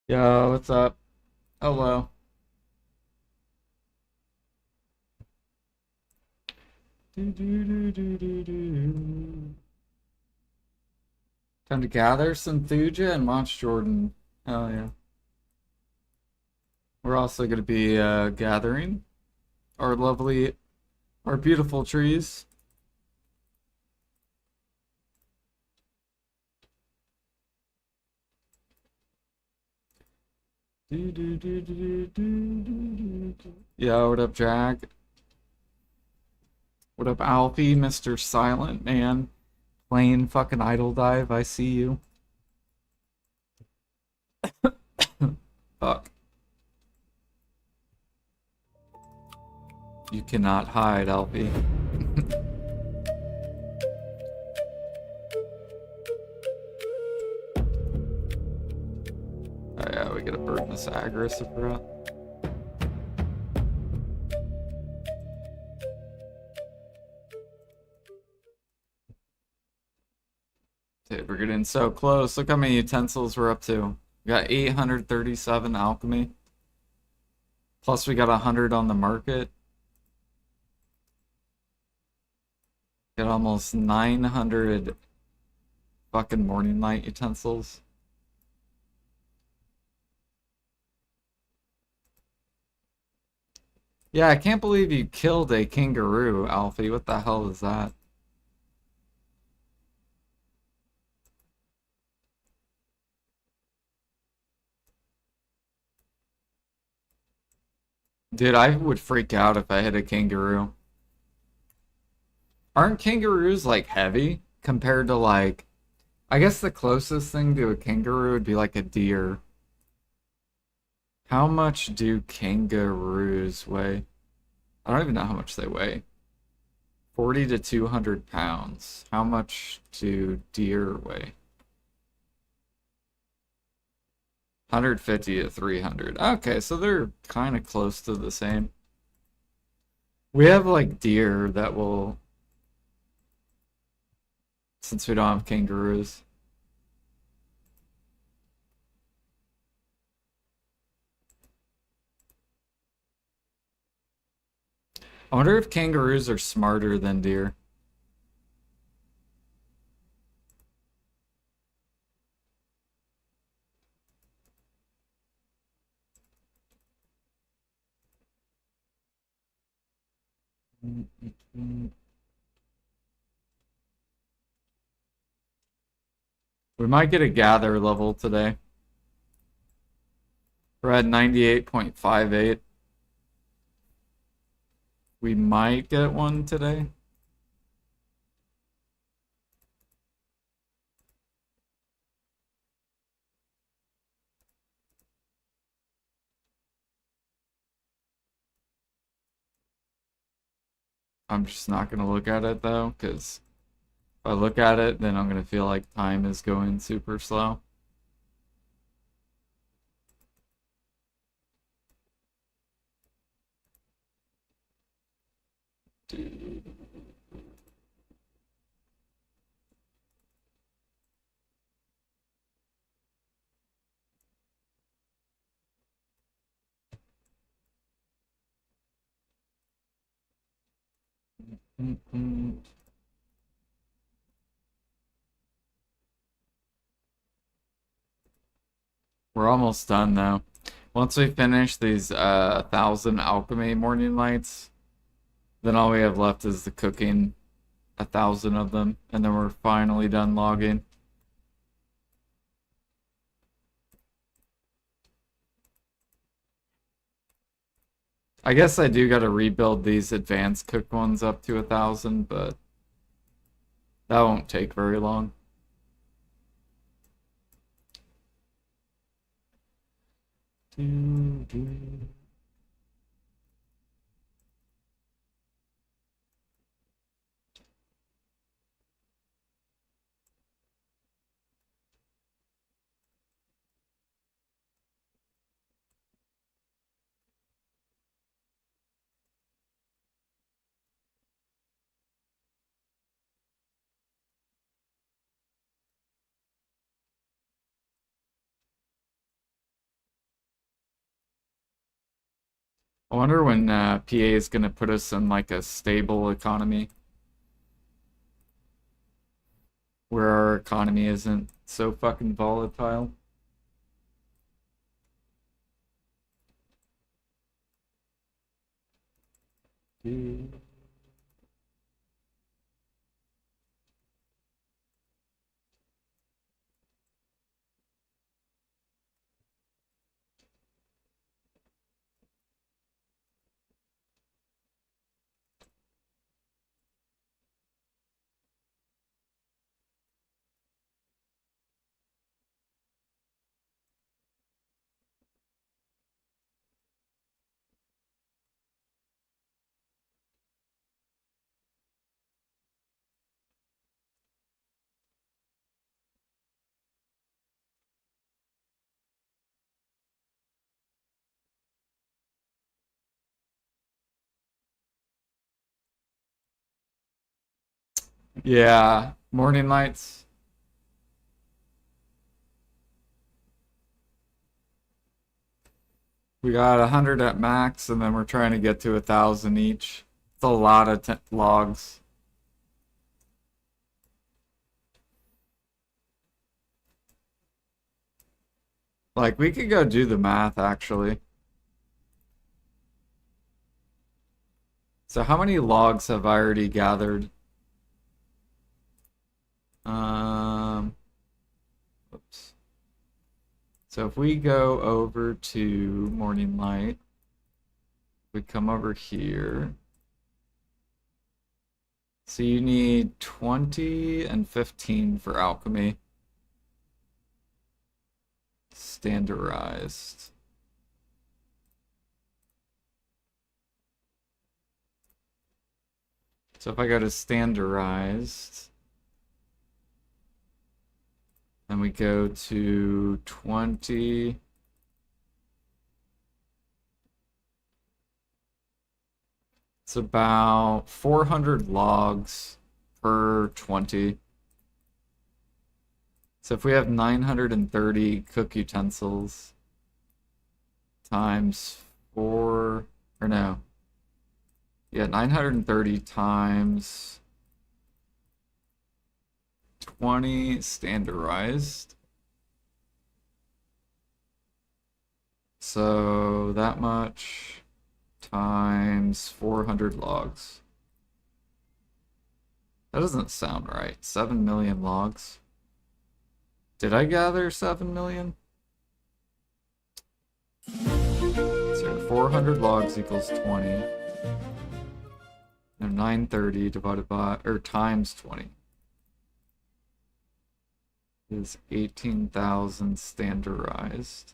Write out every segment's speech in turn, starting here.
Yo, what's up? Hello. Do. Time to gather some Thuja and watch Jordan. Hell yeah. We're also going to be gathering our lovely, our beautiful trees. Yo, what up, Jack? What up, Alfie, Mr. Silent Man? Playing fucking Idle Dive, I see you. Fuck. You cannot hide, Alfie. Oh yeah, we gotta burn this aggressive route. Dude, we're getting so close. Look how many utensils we're up to. We got 837 alchemy. Plus we got 100 on the market. Got almost 900 fucking morning light utensils. Yeah, I can't believe you killed a kangaroo, Alfie. What the hell is that? Dude, I would freak out if I hit a kangaroo. Aren't kangaroos like heavy compared to like, I guess the closest thing to a kangaroo would be like a deer. How much do kangaroos weigh? I don't even know how much they weigh. 40 to 200 pounds. How much do deer weigh? 150 to 300. Okay, so they're kind of close to the same. We have like deer that will, since we don't have kangaroos. I wonder if kangaroos are smarter than deer. We might get a gather level today. We're at 98.58. We might get one today. I'm just not going to look at it though, because if I look at it, then I'm going to feel like time is going super slow. We're almost done though. Once we finish these 1,000 alchemy morning lights, then all we have left is the cooking 1,000 of them, and then we're finally done logging. I guess I do gotta rebuild these advanced cooked ones up to 1,000, but that won't take very long. I wonder when PA is gonna put us in like a stable economy where our economy isn't so fucking volatile. Yeah, morning lights. We got 100 at max, and then we're trying to get to 1,000 each. It's a lot of logs. Like, we could go do the math, actually. So how many logs have I already gathered? Um, Oops. So if we go over to morning light, we come over here. So you need 20 and 15 for alchemy. Standardized. So if I go to standardized, then we go to 20. It's about 400 logs per 20. So if we have 930 cook utensils times 4, or no, yeah, 930 times 20 standardized. So that much times 400 logs. That doesn't sound right. 7 million logs. Did I gather 7 million? So 400 logs equals 20. No, 930 divided by, or times 20 is 18,000 standardized.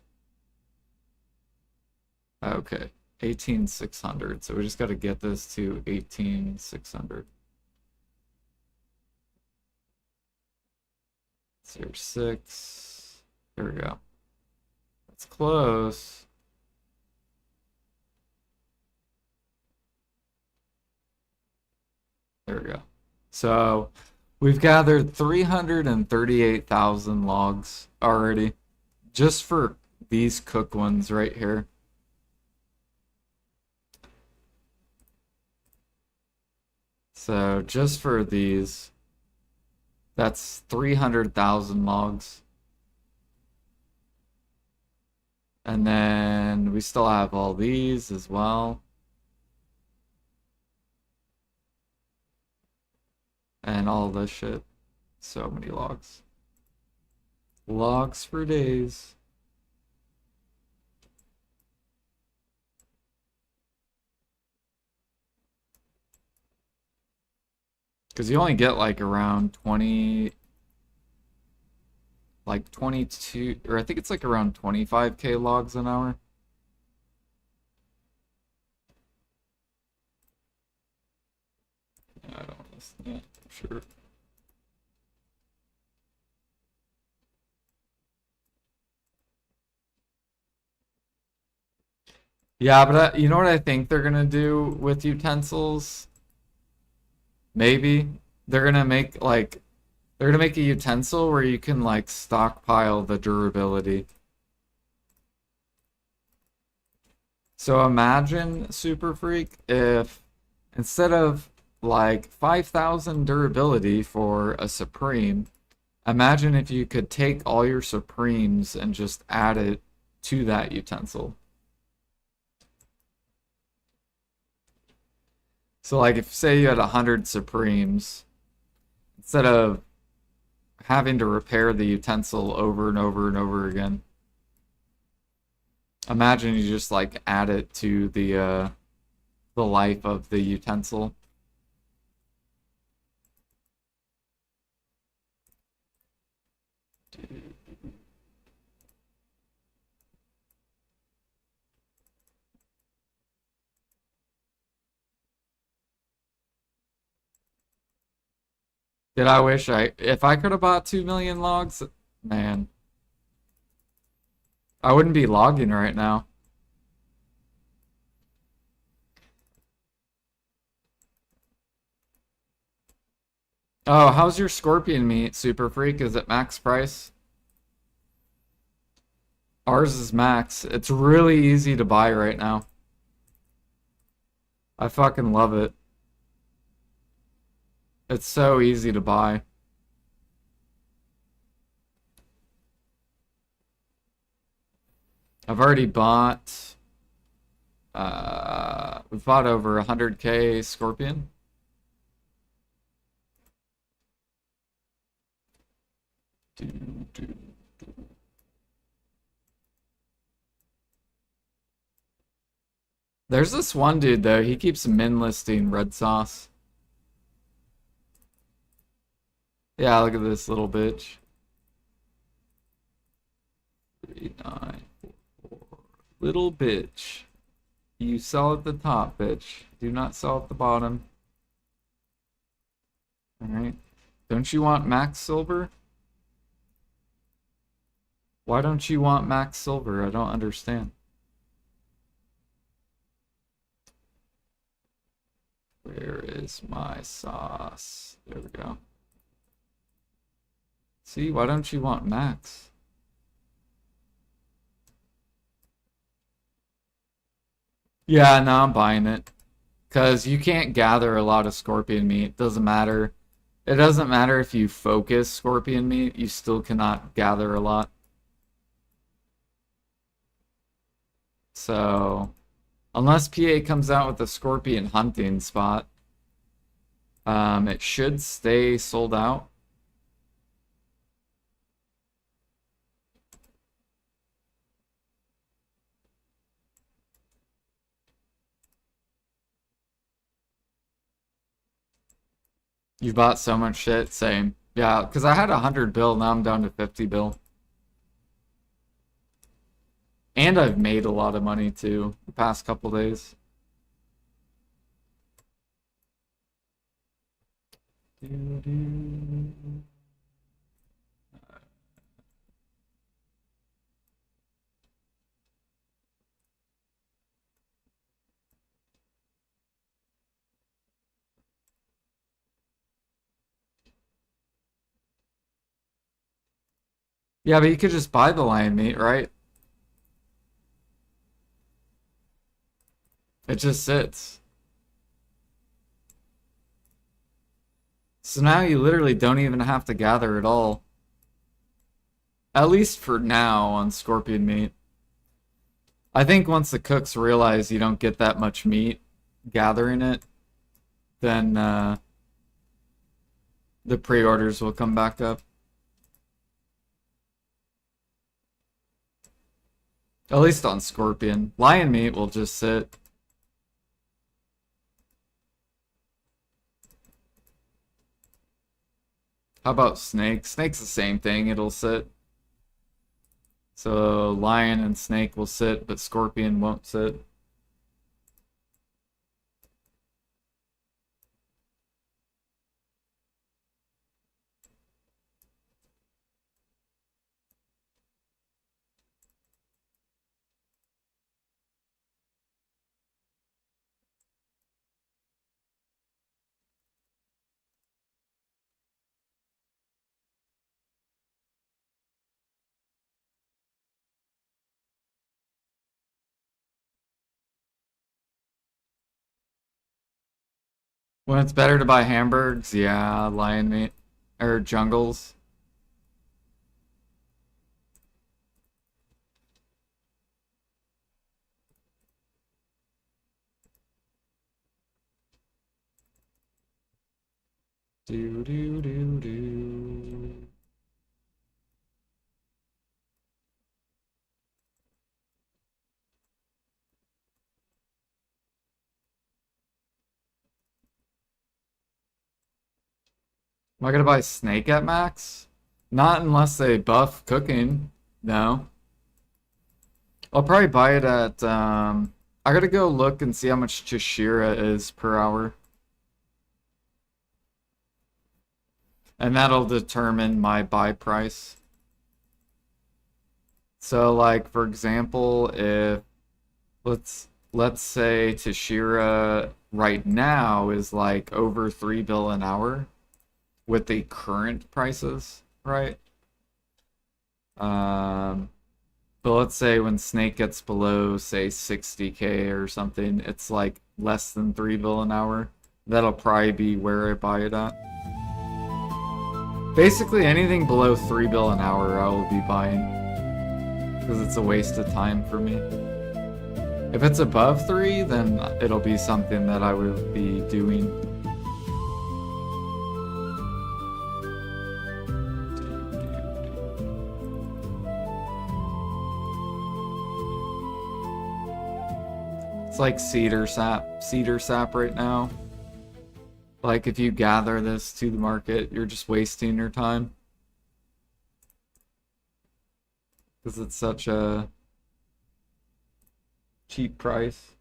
Okay, 18,600. So we just got to get this to 18,600. 06. There we go. That's close. There we go. So we've gathered 338,000 logs already, just for these cook ones right here. So just for these, that's 300,000 logs. And then we still have all these as well. And all this shit. So many logs. Logs for days. Because you only get like around 20, like 22, or I think it's like around 25k logs an hour. Yeah, I don't listen to that, I'm sure. Yeah, but you know what I think they're gonna do with utensils? Maybe they're gonna make like they're gonna make a utensil where you can like stockpile the durability. So imagine, Super Freak, if instead of like 5,000 durability for a Supreme, imagine if you could take all your Supremes and just add it to that utensil. So like if say you had 100 Supremes, instead of having to repair the utensil over and over and over again, imagine you just like add it to the life of the utensil. Did I wish if I could have bought 2 million logs, man, I wouldn't be logging right now. Oh, how's your scorpion meat, Super Freak? Is it max price? Ours is max. It's really easy to buy right now. I fucking love it. It's so easy to buy. I've already bought we've bought over 100K scorpion. There's this one dude though, he keeps min listing red sauce. Yeah, look at this little bitch. 3944. Little bitch. You sell at the top, bitch. Do not sell at the bottom. Alright. Don't you want max silver? Why don't you want max silver? I don't understand. Where is my sauce? There we go. See, why don't you want max? Yeah, no, I'm buying it. Because you can't gather a lot of scorpion meat. Doesn't matter. It doesn't matter if you focus scorpion meat, you still cannot gather a lot. So, unless PA comes out with a scorpion hunting spot, it should stay sold out. You bought so much shit, same. Yeah, because I had 100 bill, now I'm down to 50 bill. And I've made a lot of money too the past couple days. Yeah, but you could just buy the lion meat, right? It just sits. So now you literally don't even have to gather at all. At least for now on scorpion meat. I think once the cooks realize you don't get that much meat gathering it, then the pre-orders will come back up. At least on scorpion. Lion meat will just sit. How about snake? Snake's the same thing, it'll sit. So lion and snake will sit, but scorpion won't sit. When it's better to buy hamburgers, yeah, lion meat. Or jungles. Do do do do. Am I gonna buy snake at max? Not unless they buff cooking. No. I'll probably buy it at I gotta go look and see how much Chishira is per hour. And that'll determine my buy price. So like for example, if let's say Tashira right now is like over 3 bill an hour with the current prices, right? Um, but let's say when Snake gets below say 60k or something, it's like less than 3 bill an hour. That'll probably be where I buy it at. Basically anything below 3 bill an hour I will be buying because it's a waste of time for me. If it's above 3, then it'll be something that I will be doing. It's like cedar sap right now. Like if you gather this to the market, you're just wasting your time. Because it's such a cheap price.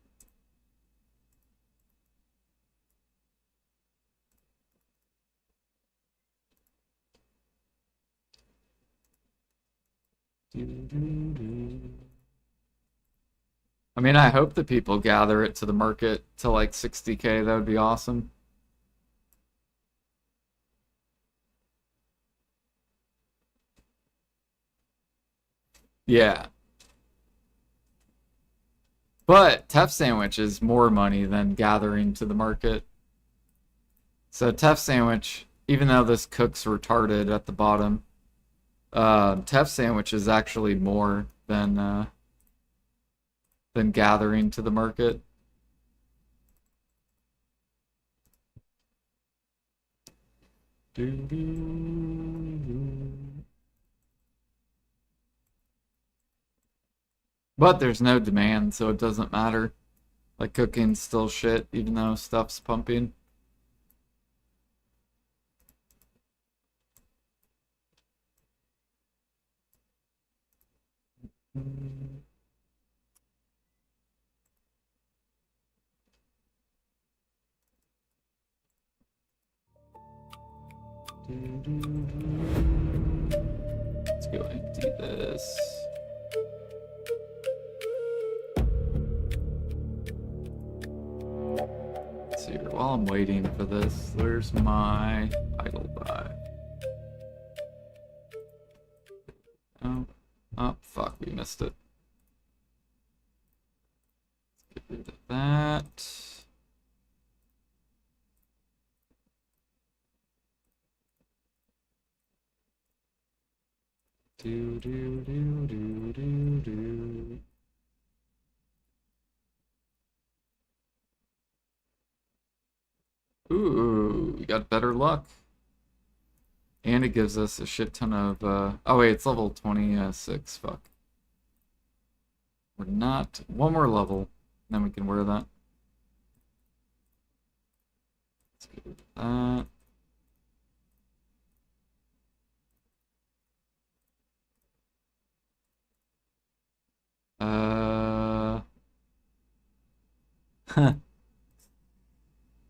I mean, I hope that people gather it to the market to like 60k. That would be awesome. Yeah. But Tef Sandwich is more money than gathering to the market. So Tef Sandwich, even though this cook's retarded at the bottom, Tef Sandwich is actually more than gathering to the market. But there's no demand, so it doesn't matter. Like cooking's still shit, even though stuff's pumping. Let's go empty this. Let's see here. While I'm waiting for this, there's my idle buy. Oh, oh, fuck, we missed it. Let's get rid of that. Do do do do do do. Ooh, we got better luck. And it gives us a shit ton of oh wait, it's level 26, fuck. We're not one more level, then we can wear that. Let's get rid of that.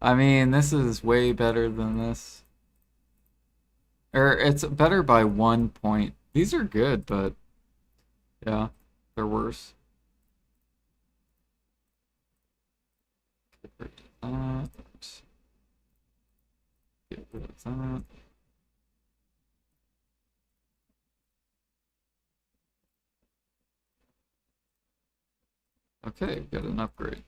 I mean, this is way better than this. Or it's better by 1 point. These are good, but yeah, they're worse. Get rid of that. Get rid of that. Okay, got an upgrade.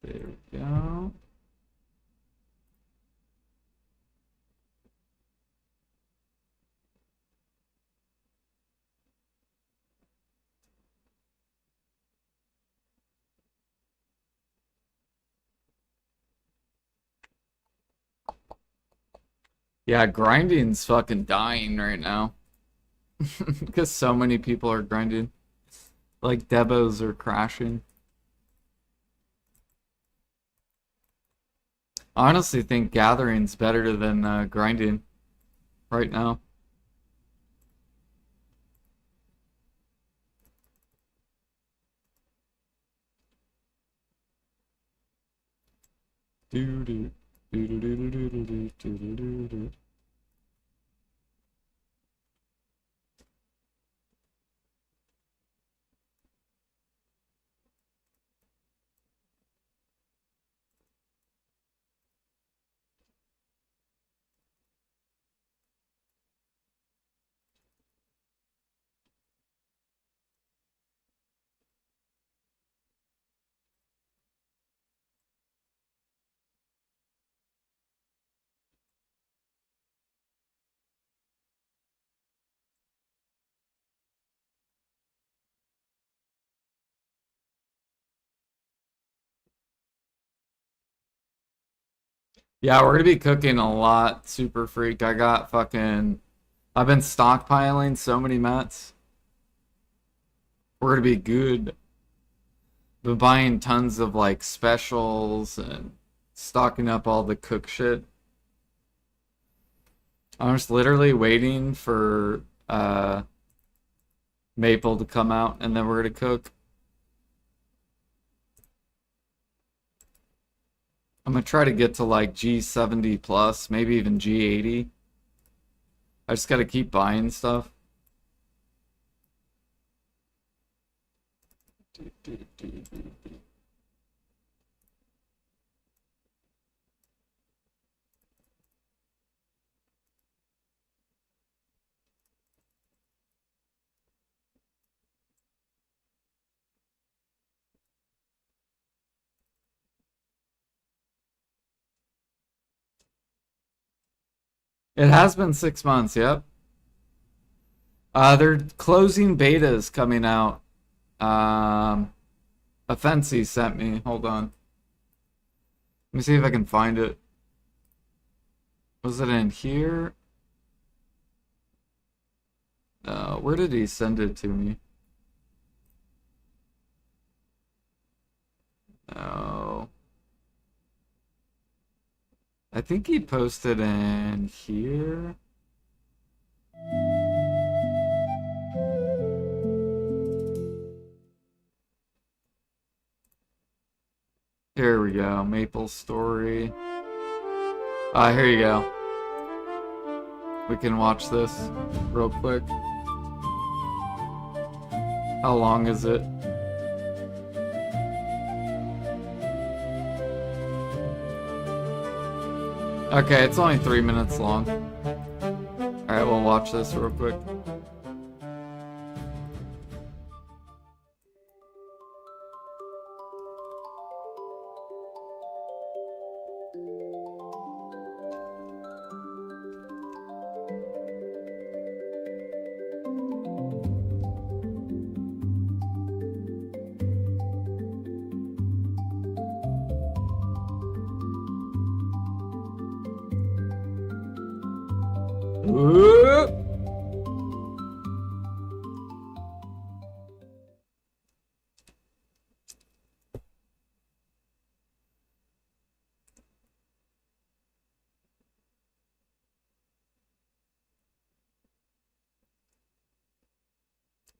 There we go. Yeah, grinding's fucking dying right now. Because so many people are grinding. Like Devos are crashing. I honestly think gathering's better than grinding right now. Do do do do do do do do do do do. Yeah, we're gonna be cooking a lot, Super Freak. I got fucking. I've been stockpiling so many mats. We're gonna be good. Been buying tons of like specials and stocking up all the cook shit. I'm just literally waiting for Maple to come out and then we're gonna cook. I'm gonna try to get to like G70 plus, maybe even G80. I just gotta keep buying stuff. It has been 6 months, yep. They're closing betas coming out. Offensi sent me. Hold on. Let me see if I can find it. Was it in here? Where did he send it to me? No. I think he posted in here. Here we go. Maple Story. Here you go. We can watch this real quick. How long is it? Okay, it's only 3 minutes long. Alright, we'll watch this real quick.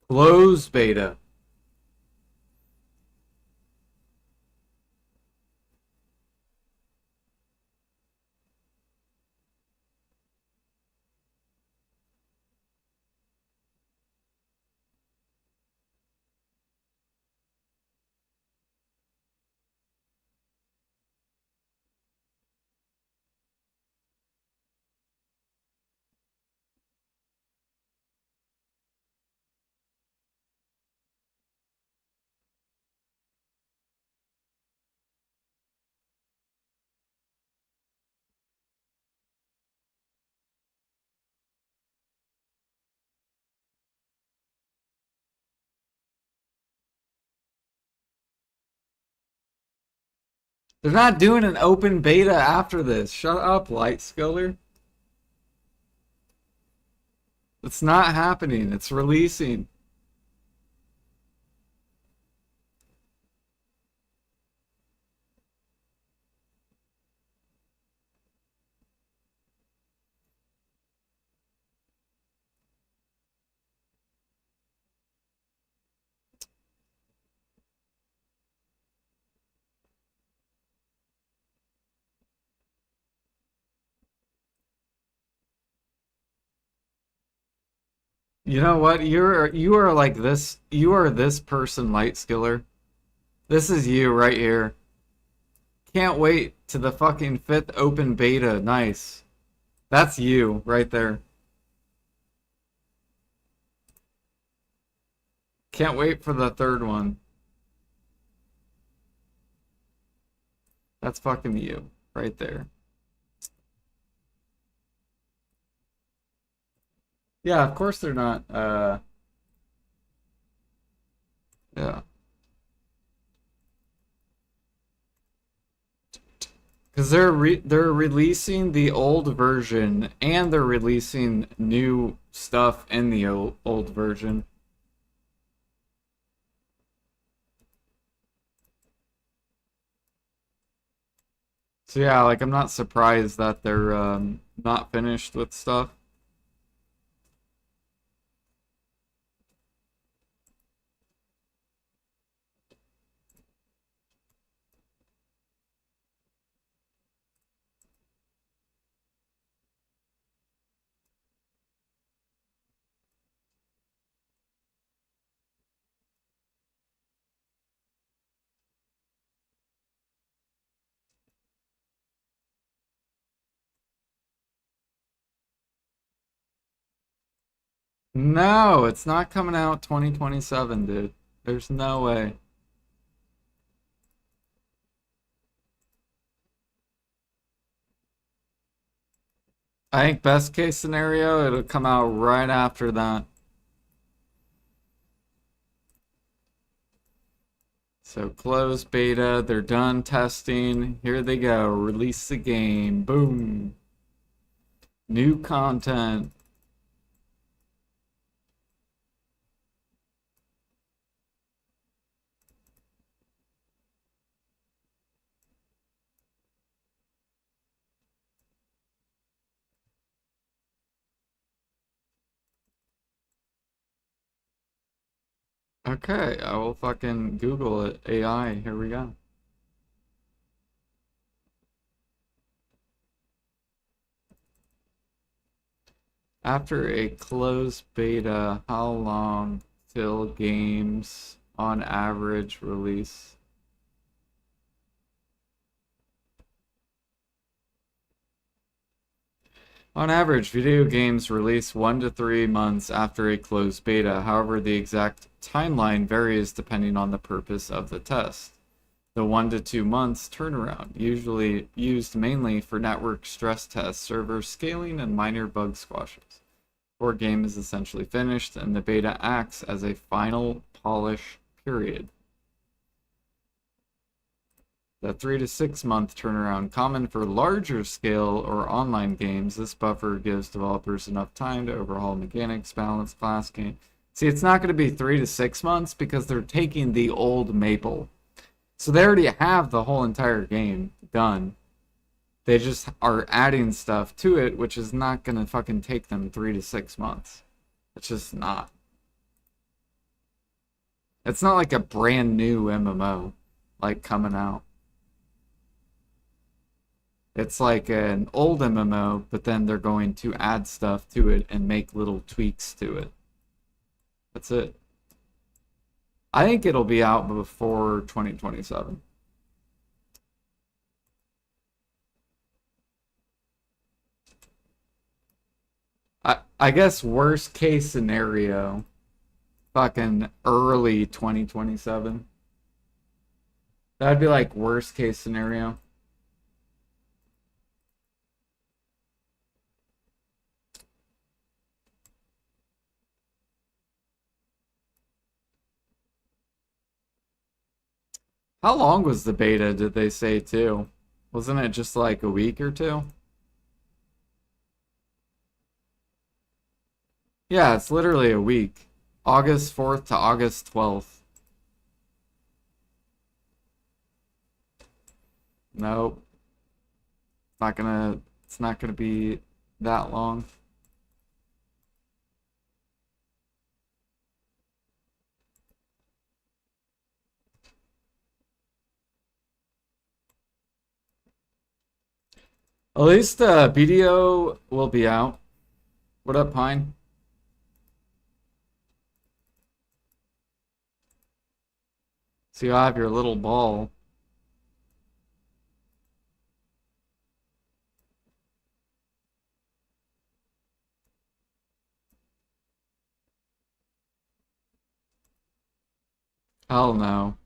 Closed beta. They're not doing an open beta after this. Shut up, Light Skiller. It's not happening. It's releasing. You know what? You are like this. You are this person, Light Skiller. This is you right here. Can't wait to the fucking fifth open beta. Nice. That's you right there. Can't wait for the third one. That's fucking you right there. Yeah, of course they're not. Yeah. Because they're releasing the old version and they're releasing new stuff in the old version. So yeah, like I'm not surprised that they're not finished with stuff. No, it's not coming out 2027, dude. There's no way. I think best case scenario, it'll come out right after that. So closed beta, they're done testing. Here they go. Release the game. Boom. New content. Okay, I will fucking Google it. AI, here we go. After a closed beta, how long till games on average release? On average, video games release 1 to 3 months after a closed beta. However, the exact timeline varies depending on the purpose of the test. The 1 to 2 months turnaround, usually used mainly for network stress tests, server scaling, and minor bug squashes. Before game is essentially finished, and the beta acts as a final polish period. The 3 to 6 month turnaround, common for larger scale or online games. This buffer gives developers enough time to overhaul mechanics, balance, class game. See, it's not going to be 3 to 6 months because they're taking the old Maple. So they already have the whole entire game done. They just are adding stuff to it, which is not going to fucking take them 3 to 6 months. It's just not. It's not like a brand new MMO like coming out. It's like an old MMO, but then they're going to add stuff to it and make little tweaks to it. That's it. I think it'll be out before 2027. I guess worst case scenario, fucking early 2027. That'd be like worst case scenario. How long was the beta, did they say too? Wasn't it just like a week or two? Yeah, it's literally a week. August 4th to August 12th. Nope. It's not gonna be that long. At least BDO will be out. What up, Pine? So you have your little ball. Hell no.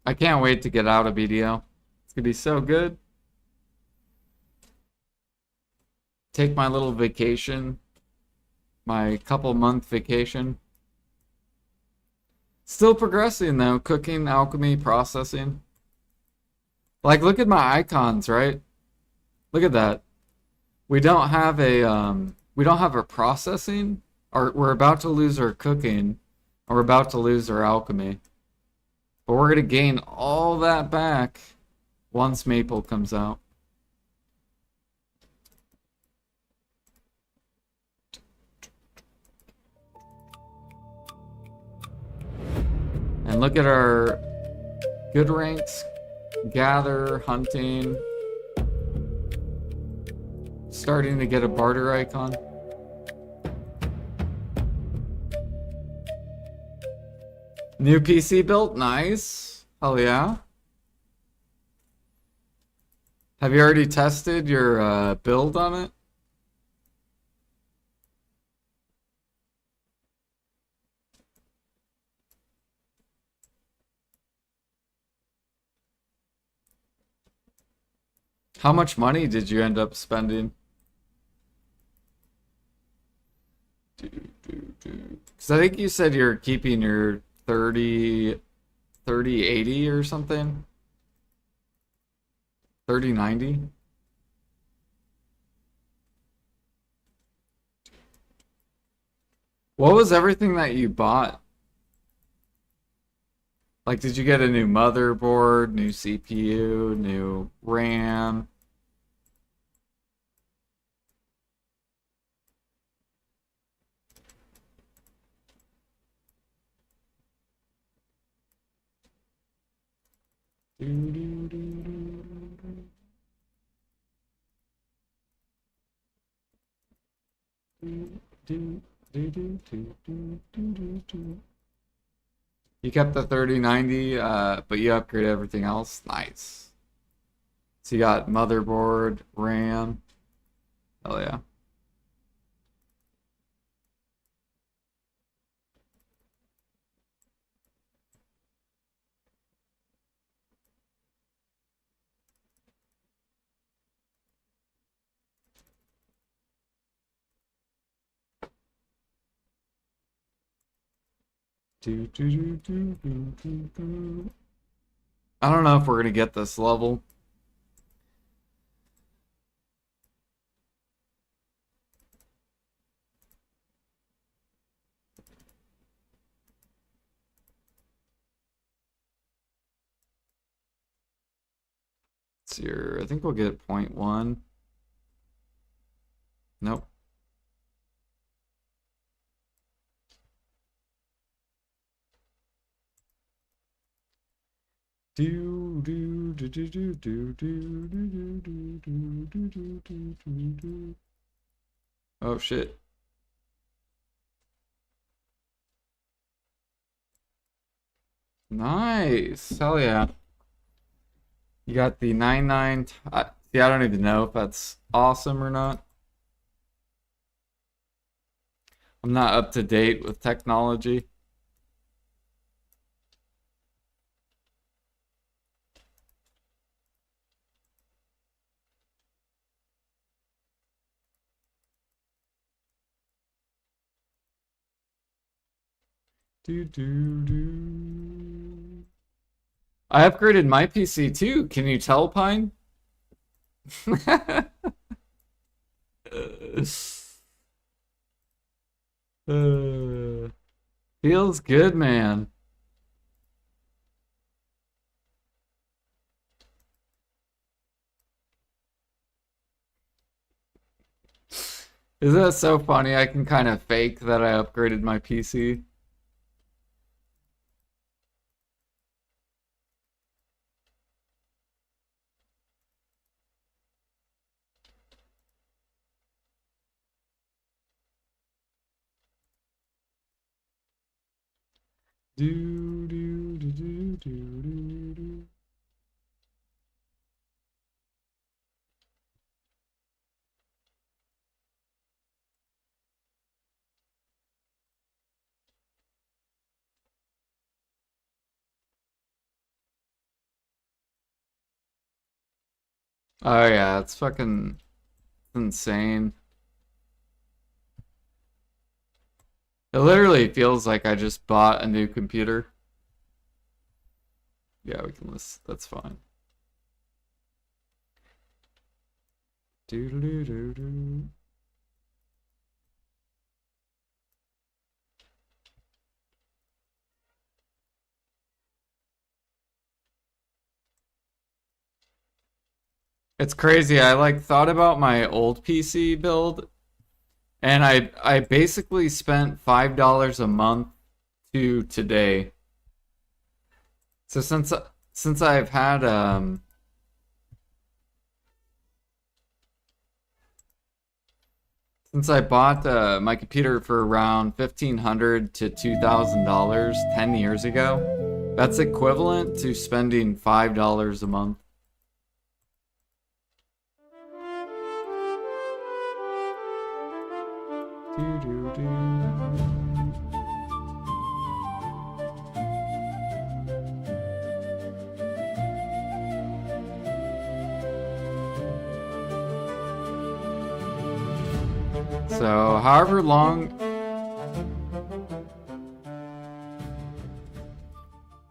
I can't wait to get out of BDO. It's gonna be so good. Take my little vacation, my couple month vacation. Still progressing though, cooking, alchemy, processing. Like look at my icons, right? Look at that. We don't have a processing. We're about to lose our cooking, and we're about to lose our alchemy. But we're gonna gain all that back once Maple comes out. And look at our good ranks, gather, hunting, starting to get a barter icon. New PC built, nice. Hell yeah. Have you already tested your build on it? How much money did you end up spending? Because I think you said you're keeping your 3080 or something. 3090. What was everything that you bought? Like, did you get a new motherboard, new CPU, new RAM? You kept the 3090, but you upgraded everything else. Nice. So you got motherboard, RAM. Hell yeah. I don't know if we're gonna get this level. It's your, I think we'll get point one. Nope. Do do do do do do do do do do do do do do do. Oh shit. Nice. Hell yeah. You got the 99. See, I don't even know if that's awesome or not. I'm not up to date with technology. Do do do. I upgraded my PC too. Can you tell, Pine? Feels good, man. Isn't that so funny? I can kind of fake that I upgraded my PC. Do, do, do, do, do, do, do. Oh yeah, it's fucking insane. It literally feels like I just bought a new computer. Yeah, we can list. That's fine. Do do do do. It's crazy. I like thought about my old PC build, and I basically spent $5 a month to today. So since I've had since I bought my computer for around $1,500 to $2,000 10 years ago, that's equivalent to spending $5 a month. Do, do, do. So, however long.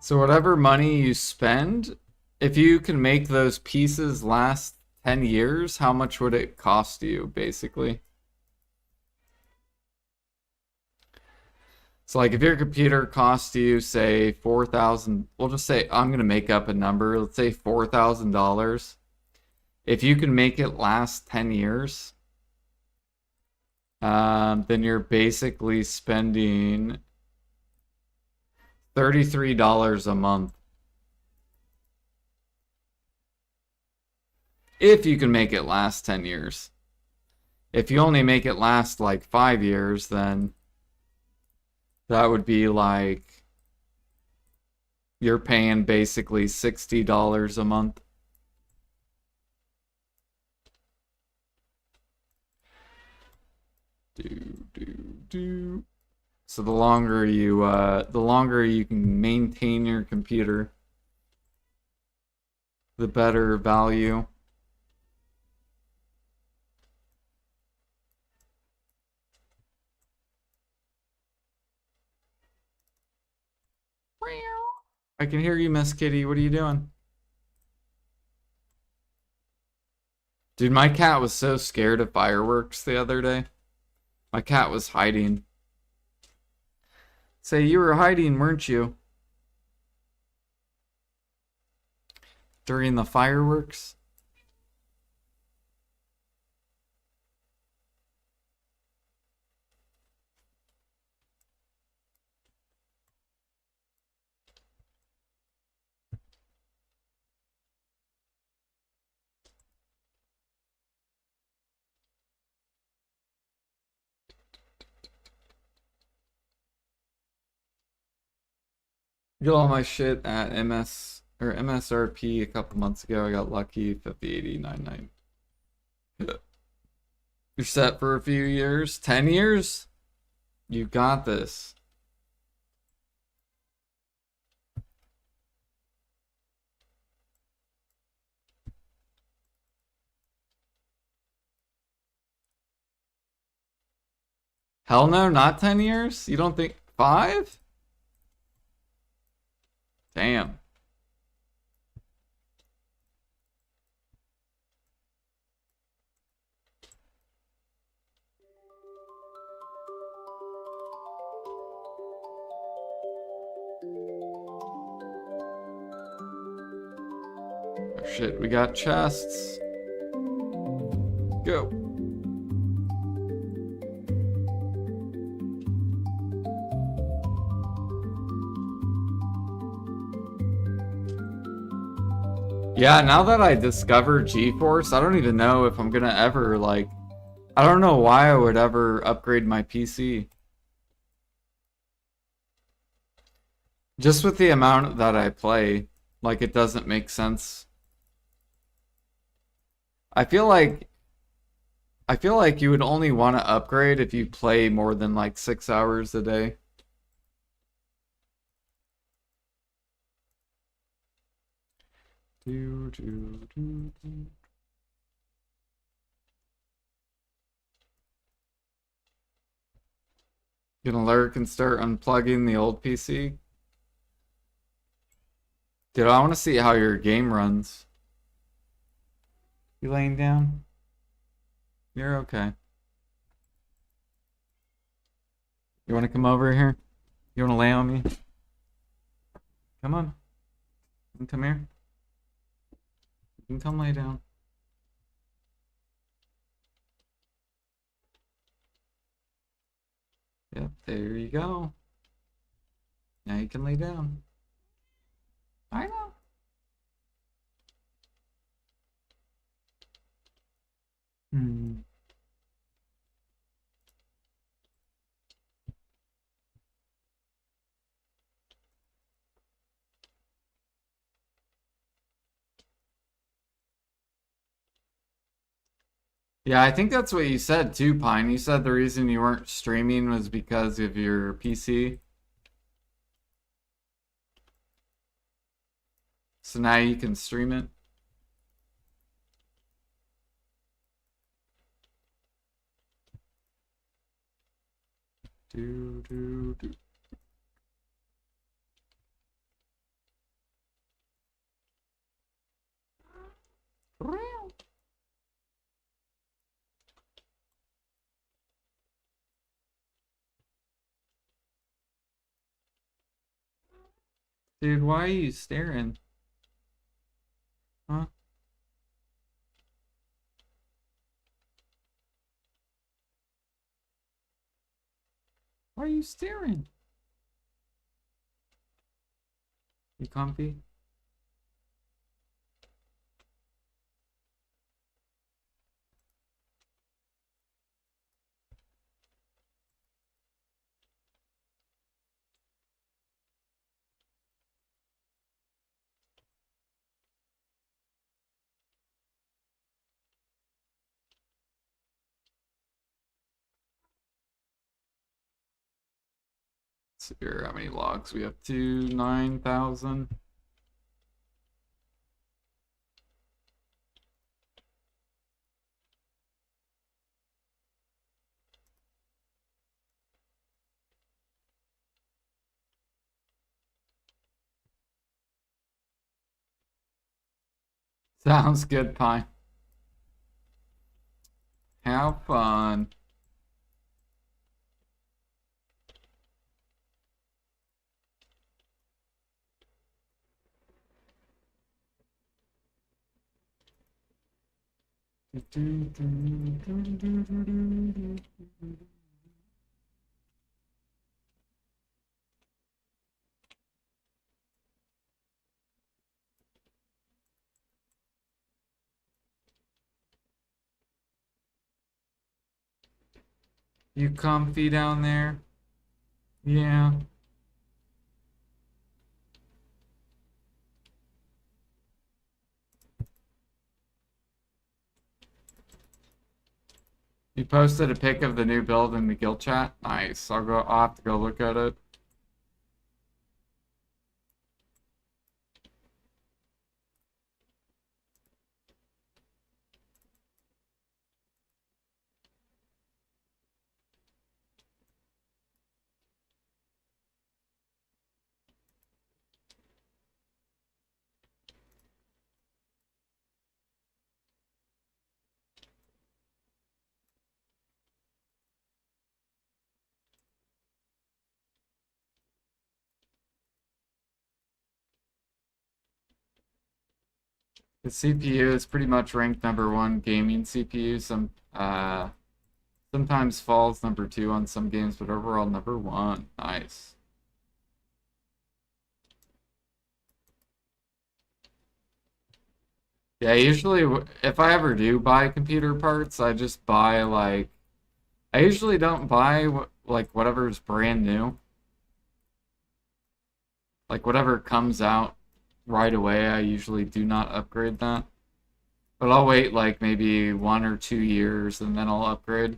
So, whatever money you spend, if you can make those pieces last 10 years, how much would it cost you, basically? So, like, if your computer costs you, say, 4,000, we'll just say, I'm going to make up a number, let's say $4,000. If you can make it last 10 years, then you're basically spending $33 a month. If you can make it last 10 years. If you only make it last like 5 years, then that would be like you're paying basically $60 a month. Do. So the longer you can maintain your computer, the better value. I can hear you, Miss Kitty. What are you doing? Dude, my cat was so scared of fireworks the other day. My cat was hiding. Say, you were hiding, weren't you? During the fireworks? Get all my shit at MS or MSRP a couple months ago. I got lucky, 50, 80, 99. You're set for a few years? 10 years? You got this. Hell no, not 10 years? You don't think 5? Damn. shit, we got chests. Go. Yeah, now that I discovered GeForce, I don't even know if I'm gonna ever, like, I don't know why I would ever upgrade my PC. Just with the amount that I play, like, it doesn't make sense. I feel like you would only want to upgrade if you play more than like 6 hours a day. Do, do, do, do. Gonna lurk and start unplugging the old PC. Dude, I want to see how your game runs. You laying down? You're okay. You want to come over here? You want to lay on me? Come on. You can come here. You can come lay down. Yep, there you go. Now you can lay down. I know. Hmm. Yeah, I think that's what you said too, Pine. You said the reason you weren't streaming was because of your PC. So now you can stream it. Do, do, do. Dude, why are you staring? Huh? Why are you staring? You comfy? Let's see here how many logs we have. 9,000. Sounds good, Pine. Have fun. You comfy down there? Yeah. You posted a pic of the new build in the guild chat? Nice. I'll have to go look at it. The CPU is pretty much ranked #1 gaming CPU. Sometimes falls #2 on some games, but overall #1. Nice. Yeah, usually if I ever do buy computer parts, I just buy like I usually don't buy like whatever's brand new. Like whatever comes out right away, I usually do not upgrade that. But I'll wait like maybe 1 or 2 years and then I'll upgrade.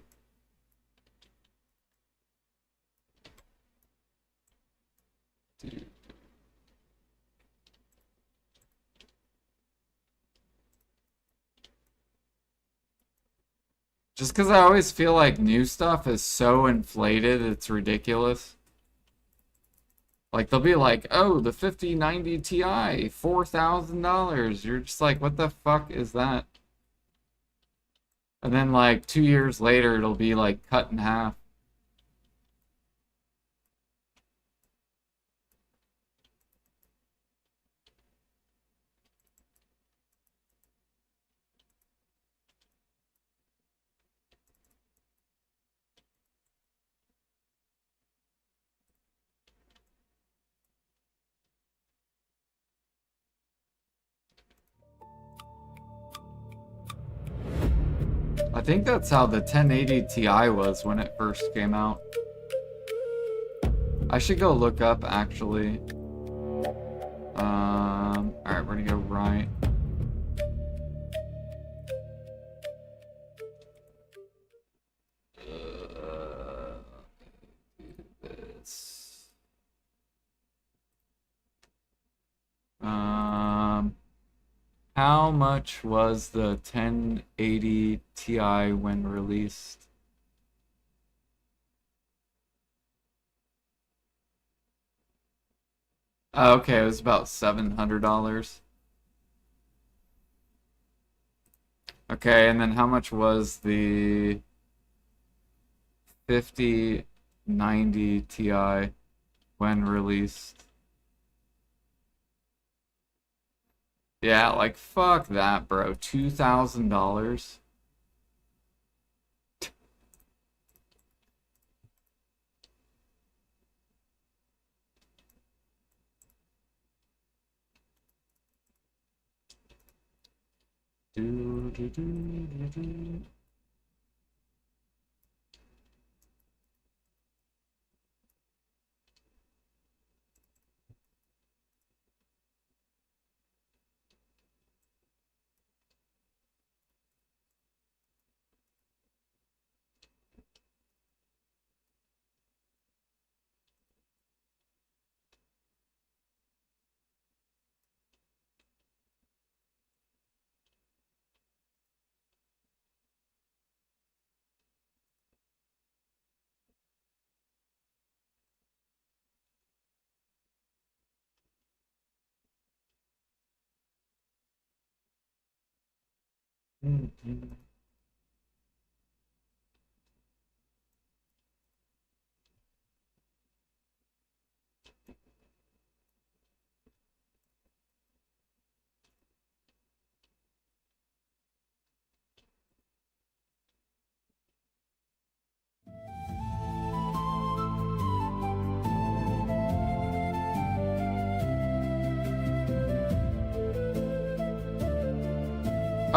Just because I always feel like new stuff is so inflated, it's ridiculous. Like they'll be like, "Oh, the 5090 Ti, $4,000." You're just like, "What the fuck is that?" And then like 2 years later, it'll be like cut in half. I think that's how the 1080 Ti was when it first came out. I should go look up actually. Alright, we're gonna go right. This. How much was the 1080 Ti when released? Oh, okay, it was about $700. Okay, and then how much was the 5090 Ti when released? Yeah, like fuck that, bro. $2,000. Do, do, do, do, do.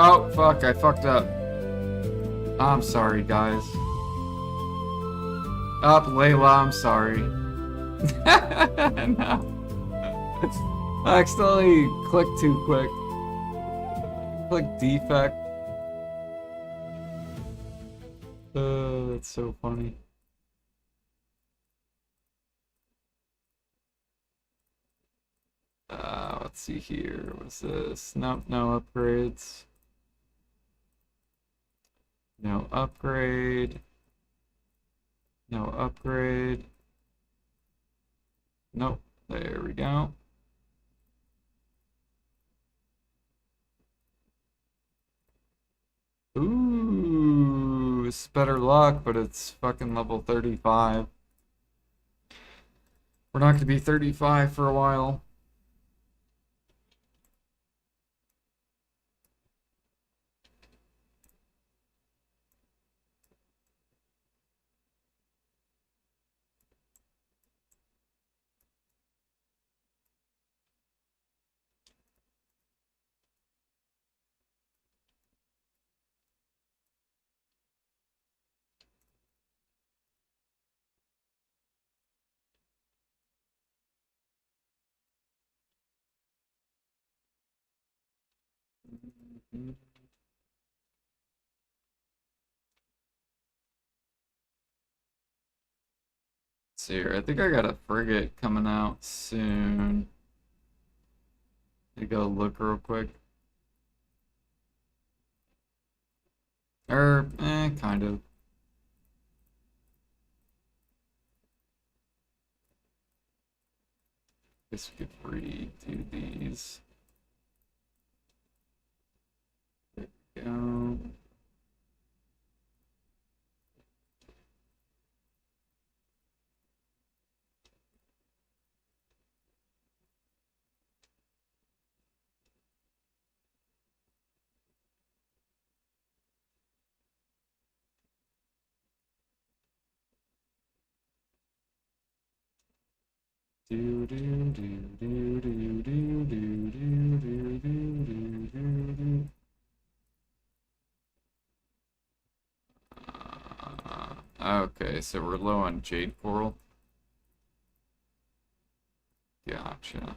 Oh, fuck, I fucked up. I'm sorry, guys. Up, Layla, I'm sorry. No. I accidentally clicked too quick. Click defect. That's so funny. Let's see here. What's this? Nope, no upgrades. No upgrade. No upgrade. Nope. There we go. Ooh, it's better luck, but it's fucking level 35. We're not gonna be 35 for a while. See here, I think I got a frigate coming out soon. Let me go look real quick. Kind of. Guess we could redo these. There we go. Do do do do do do do do do do do do. Okay, so we're low on jade coral. Gotcha.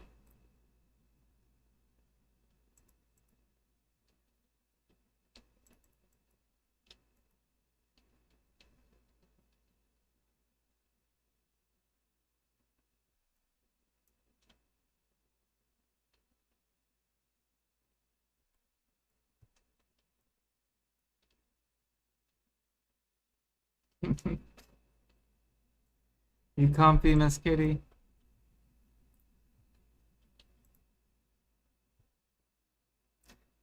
You comfy, Miss Kitty?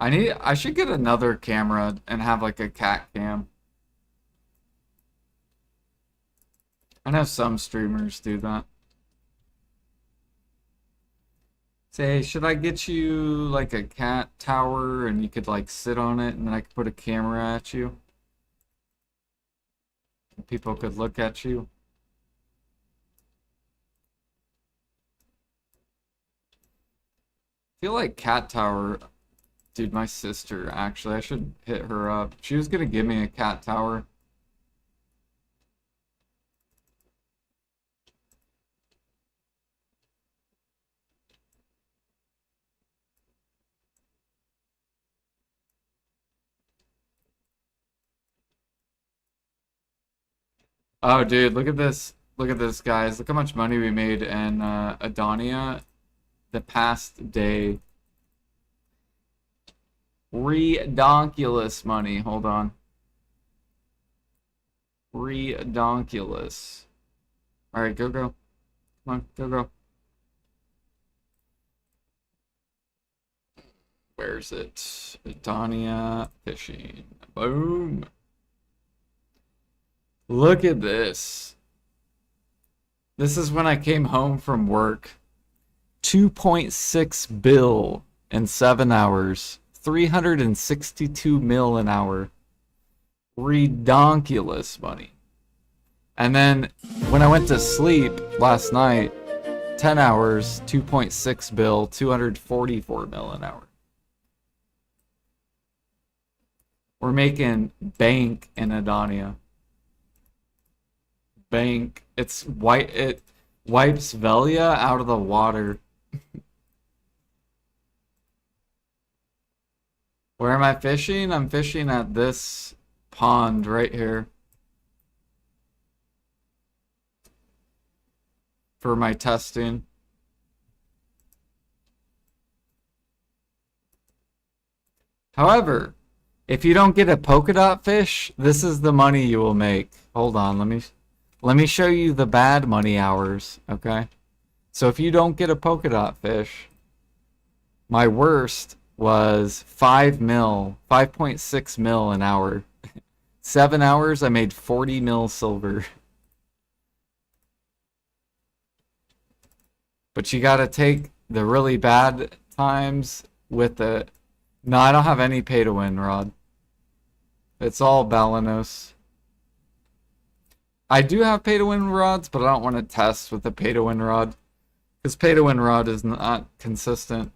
I should get another camera and have like a cat cam. I know some streamers do that. Say, should I get you like a cat tower and you could like sit on it and then I could put a camera at you? People could look at you. I feel like cat tower, dude, my sister actually, I should hit her up. She was gonna give me a cat tower. Oh, dude, look at this. Look at this, guys. Look how much money we made in Adonia the past day. Redonkulous money. Hold on. Redonkulous. All right, go, go. Come on, go, go. Where's it? Adonia fishing. Boom. Look at this. This is when I came home from work. 2.6 bill in 7 hours. 362 mil an hour. Redonkulous money. And then when I went to sleep last night, 10 hours, 2.6 bill, 244 mil an hour. We're making bank in Adonia. Bank. It's white. It wipes Velia out of the water. Where am I fishing? I'm fishing at this pond right here for my testing. However, if you don't get a polka dot fish, this is the money you will make. Hold on, let me show you the bad money hours, okay? So if you don't get a polka dot fish, my worst was 5 mil, 5.6 mil an hour. 7 hours, I made 40 mil silver. But you gotta take the really bad times with the... No, I don't have any pay to win, Rod. It's all Balanos. I do have pay to win rods, but I don't want to test with the pay to win rod. Because pay to win rod is not consistent.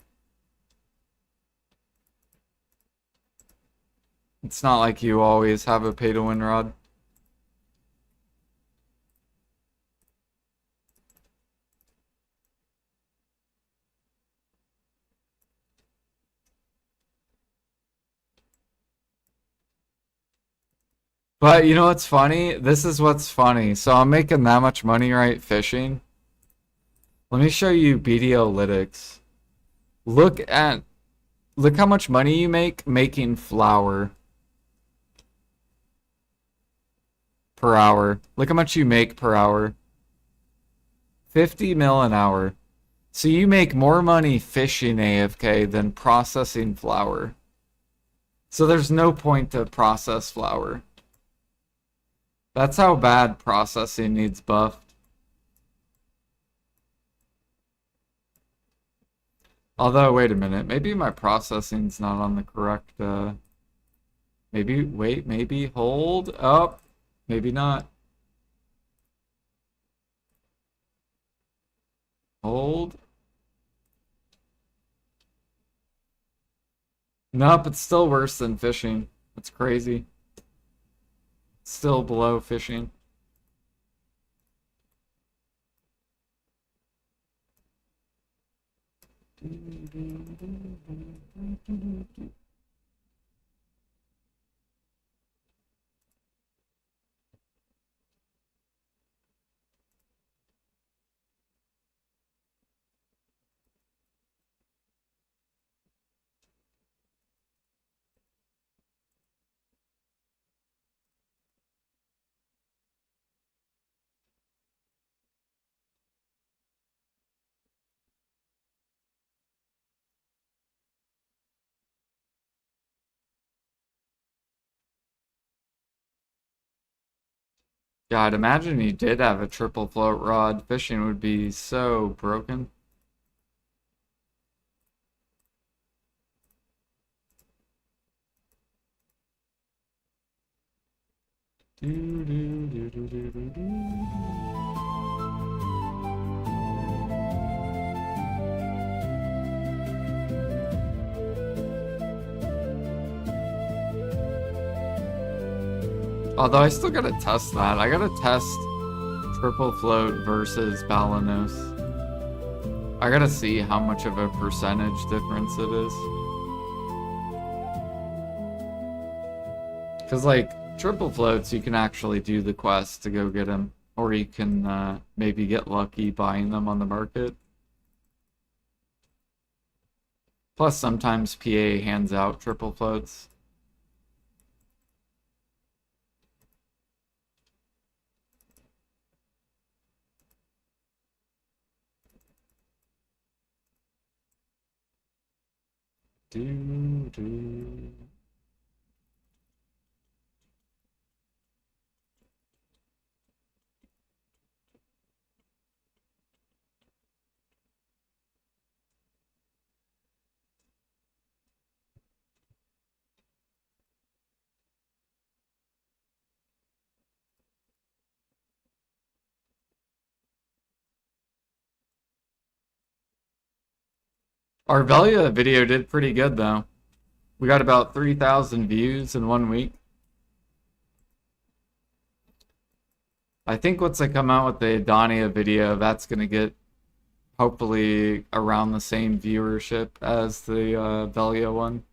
It's not like you always have a pay to win rod. But you know what's funny? This is what's funny. So I'm making that much money, right, fishing. Let me show you BDolytics. Look at look how much money you make making flour per hour. Look how much you make per hour. 50 mil an hour. So you make more money fishing AFK than processing flour. So there's no point to process flour. That's how bad processing needs buffed. Although, wait a minute, maybe my processing's not on the correct, maybe, wait, maybe, hold up, maybe not. Hold. Nope, it's still worse than fishing. That's crazy. Still below fishing. God, imagine you did have a triple float rod. Fishing would be so broken. Although I still gotta test that. I gotta test triple float versus Balanos. I gotta see how much of a percentage difference it is. Because, like, triple floats, you can actually do the quest to go get them. Or you can maybe get lucky buying them on the market. Plus, sometimes PA hands out triple floats. Do, do. Our Velia video did pretty good, though. We got about 3,000 views in 1 week. I think once I come out with the Adania video, that's going to get hopefully around the same viewership as the Velia one.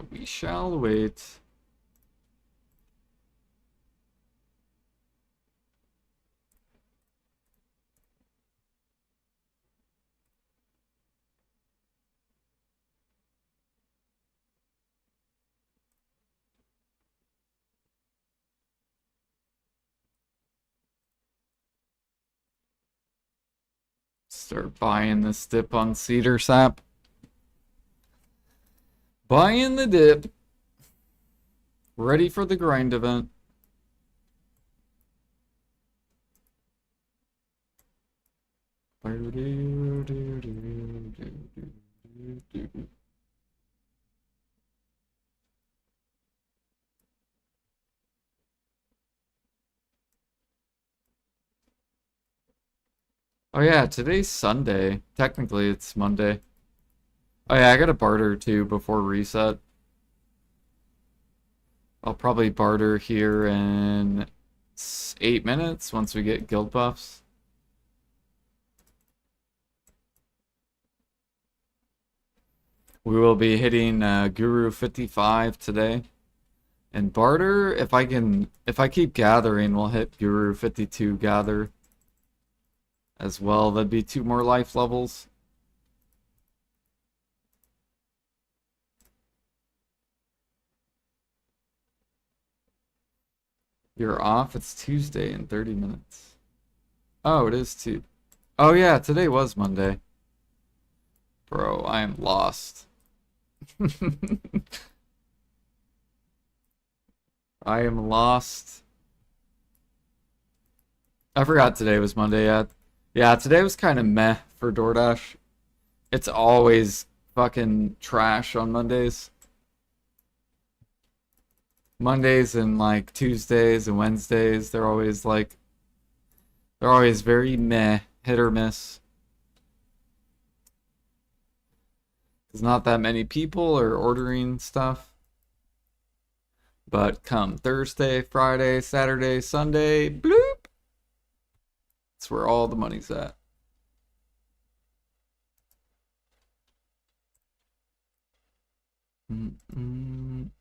We shall wait. Start buying this dip on cedar sap. Buying the dip. Ready for the grind event. Oh yeah, today's Sunday. Technically, it's Monday. Oh yeah, I got to barter too before reset. I'll probably barter here in 8 minutes once we get guild buffs. We will be hitting Guru 55 today. And barter, if I keep gathering, we'll hit Guru 52 gather as well. That'd be 2 more life levels. You're off? It's Tuesday in 30 minutes. Oh, it is too. Oh yeah, today was Monday. Bro, I am lost. I am lost. I forgot today was Monday. Yeah, today was kind of meh for DoorDash. It's always fucking trash on Mondays. Mondays and like Tuesdays and Wednesdays, they're always very meh, hit or miss. There's not that many people are ordering stuff. But come Thursday, Friday, Saturday, Sunday, bloop. That's where all the money's at. Mm-mm.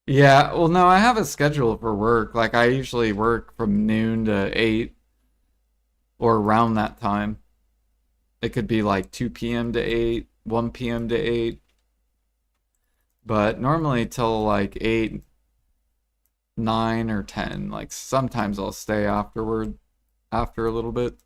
Yeah, well, no, I have a schedule for work. Like, I usually work from noon to 8 or around that time. It could be like 2 p.m. to 8, 1 p.m. to 8, but normally till like 8, 9, or 10. Like, sometimes I'll stay afterward, after a little bit.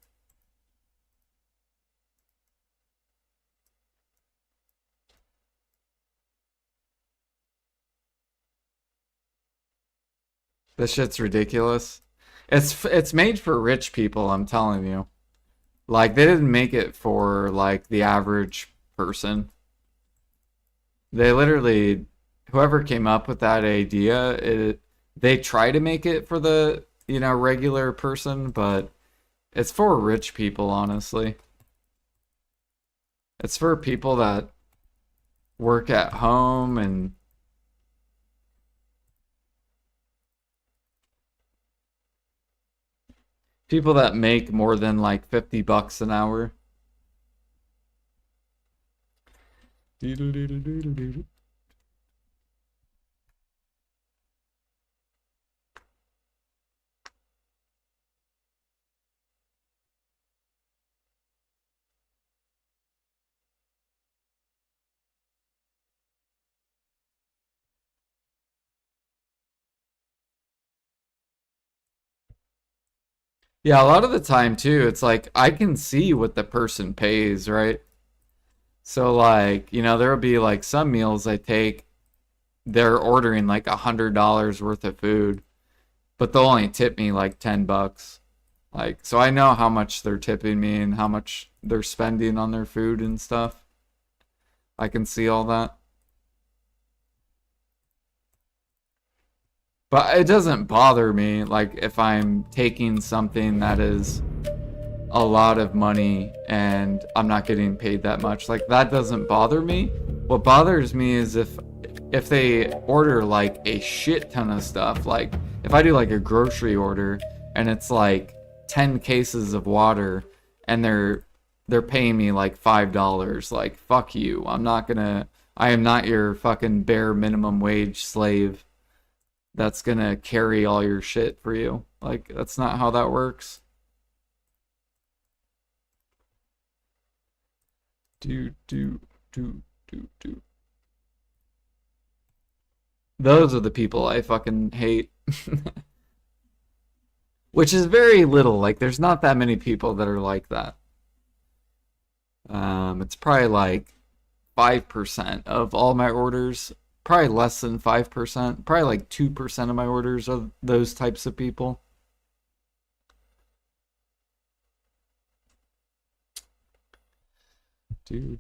This shit's ridiculous. It's made for rich people, I'm telling you. Like they didn't make it for like the average person. They literally whoever came up with that idea, they try to make it for the, regular person, but it's for rich people, honestly. It's for people that work at home and people that make more than like 50 bucks an hour. Yeah, a lot of the time too, it's like I can see what the person pays, right? So like, there'll be like some meals I take, they're ordering like $100 worth of food, but they'll only tip me like 10 bucks. Like, so I know how much they're tipping me and how much they're spending on their food and stuff. I can see all that. But it doesn't bother me, like, if I'm taking something that is a lot of money and I'm not getting paid that much. Like, that doesn't bother me. What bothers me is if they order like a shit ton of stuff, like if I do like a grocery order and it's like 10 cases of water and they're paying me like $5, like fuck you. I am not your fucking bare minimum wage slave that's gonna carry all your shit for you. Like that's not how that works. Do do do. Those are the people I fucking hate. Which is very little. Like, there's not that many people that are like that. It's probably like 5% of all my orders. Probably less than 5%. Probably like 2% of my orders are those types of people. Do.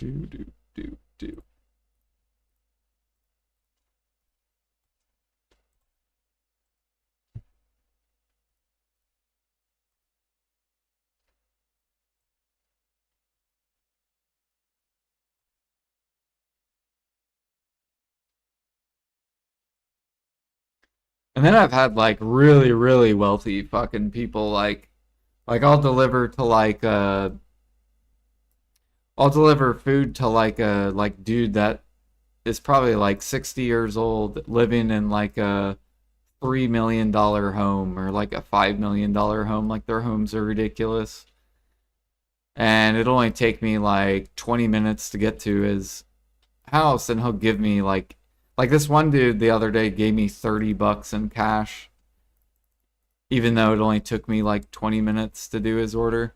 And then I've had like really, really wealthy fucking people like I'll deliver food to like a like dude that is probably like 60 years old living in like a $3 million home or like a $5 million home. Like their homes are ridiculous. And it'll only take me like 20 minutes to get to his house, and he'll give me like this one dude the other day gave me $30 in cash, even though it only took me like 20 minutes to do his order.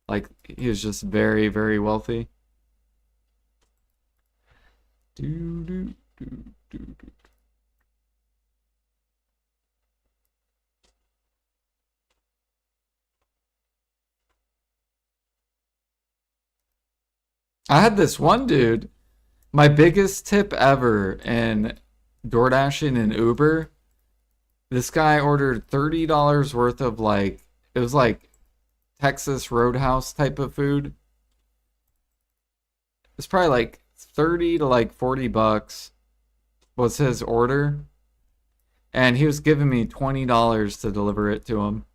Like he was just very, very wealthy. Do do do do do. I had this one dude, my biggest tip ever in DoorDashing and Uber. This guy ordered $30 worth of like, it was like Texas Roadhouse type of food. It's probably like 30 to like $40 was his order. And he was giving me $20 to deliver it to him.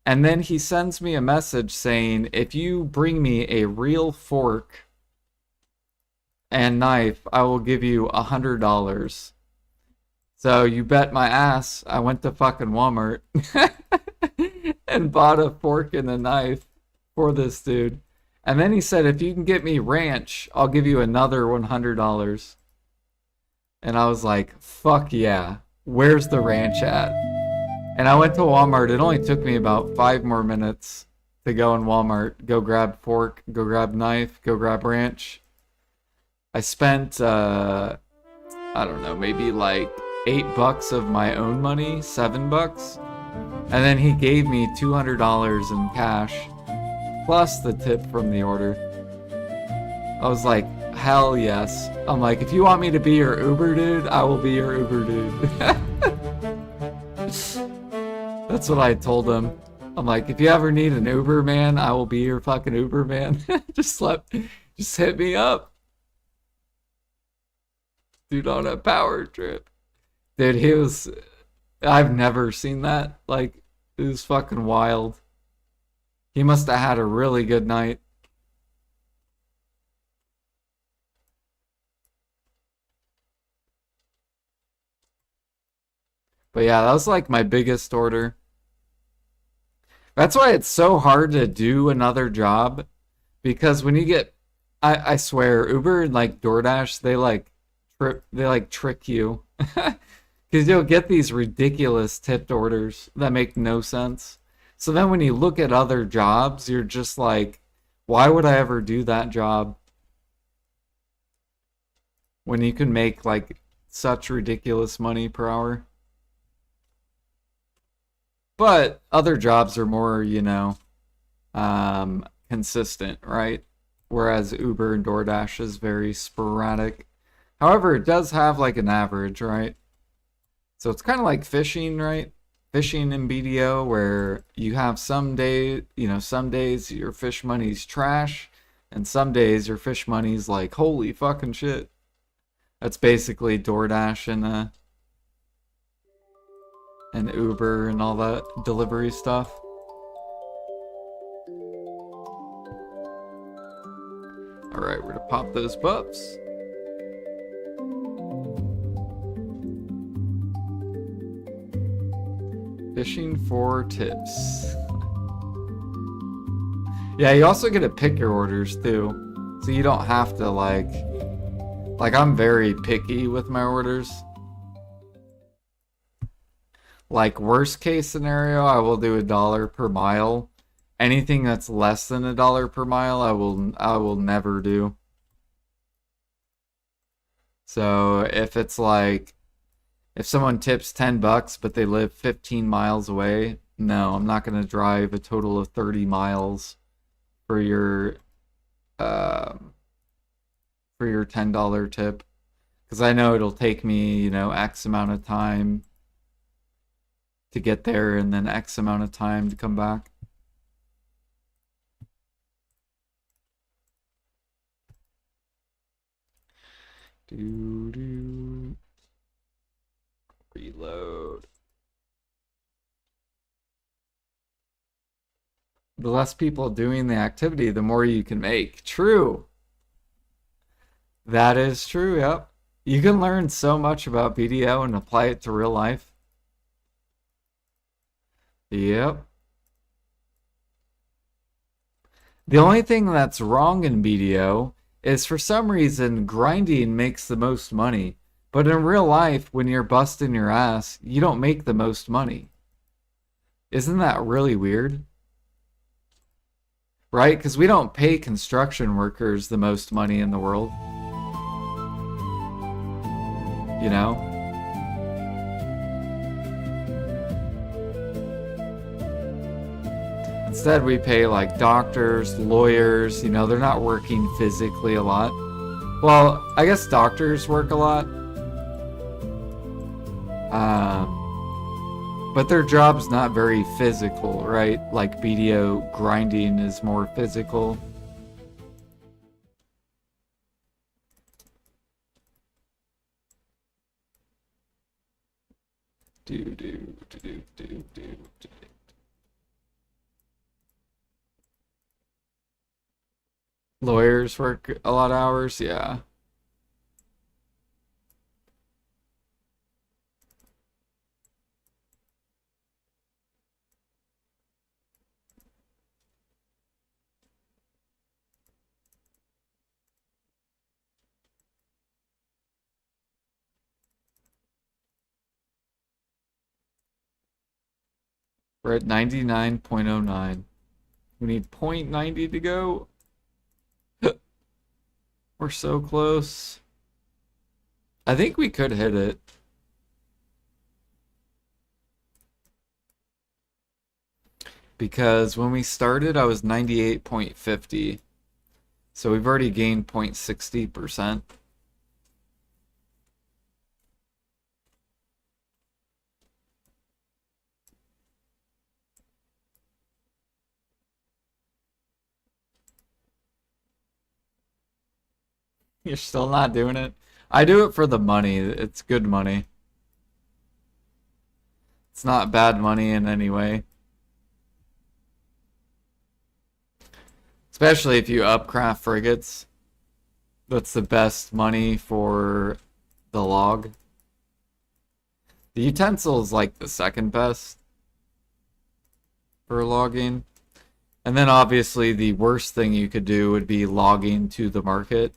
And then he sends me a message saying, if you bring me a real fork and knife, I will give you $100. So you bet my ass, I went to fucking Walmart and bought a fork and a knife for this dude. And then he said, if you can get me ranch, I'll give you another $100. And I was like, fuck yeah, where's the ranch at? And I went to Walmart. It only took me about 5 more minutes to go in Walmart, go grab fork, go grab knife, go grab ranch. I spent, I don't know, maybe like $8 of my own money, $7. And then he gave me $200 in cash, plus the tip from the order. I was like, hell yes. I'm like, if you want me to be your Uber dude, I will be your Uber dude. That's what I told him. I'm like, if you ever need an Uber man, I will be your fucking Uber man. just hit me up. Dude on a power trip. Dude, I've never seen that. Like, it was fucking wild. He must have had a really good night. But yeah, that was like my biggest order. That's why it's so hard to do another job, because when you get, I swear, Uber and like DoorDash, they like trick you. Because you'll get these ridiculous tipped orders that make no sense. So then when you look at other jobs, you're just like, why would I ever do that job? When you can make like such ridiculous money per hour. But other jobs are more, consistent, right? Whereas Uber and DoorDash is very sporadic. However, it does have like an average, right? So it's kind of like fishing, right? Fishing in BDO, where you have some days your fish money's trash, and some days your fish money's like, holy fucking shit. That's basically DoorDash and Uber and all that delivery stuff. Alright, we're gonna pop those pups. Fishing for tips. Yeah, you also get to pick your orders too. So you don't have to like I'm very picky with my orders. Like worst case scenario, I will do $1 per mile. Anything that's less than $1 per mile, I will never do. So if it's like if someone tips $10 but they live 15 miles away, no, I'm not gonna drive a total of 30 miles for your um $10 tip because I know it'll take me, X amount of time to get there and then X amount of time to come back. Do reload. The less people doing the activity, the more you can make. True. That is true, yep. You can learn so much about BDO and apply it to real life. Yep. The only thing that's wrong in BDO is for some reason grinding makes the most money. But in real life, when you're busting your ass, you don't make the most money. Isn't that really weird? Right? Because we don't pay construction workers the most money in the world. You know? Instead, we pay like doctors, lawyers, they're not working physically a lot. Well, I guess doctors work a lot. But their job's not very physical, right? Like BDO grinding is more physical. Lawyers work a lot of hours, yeah. We're at 99.09. We need 0.90 to go. We're so close. I think we could hit it. Because when we started, I was 98.50. So we've already gained 0.60%. You're still not doing it? I do it for the money. It's good money. It's not bad money in any way. Especially if you upcraft frigates. That's the best money for the log. The utensil is like the second best for logging. And then obviously the worst thing you could do would be logging to the market.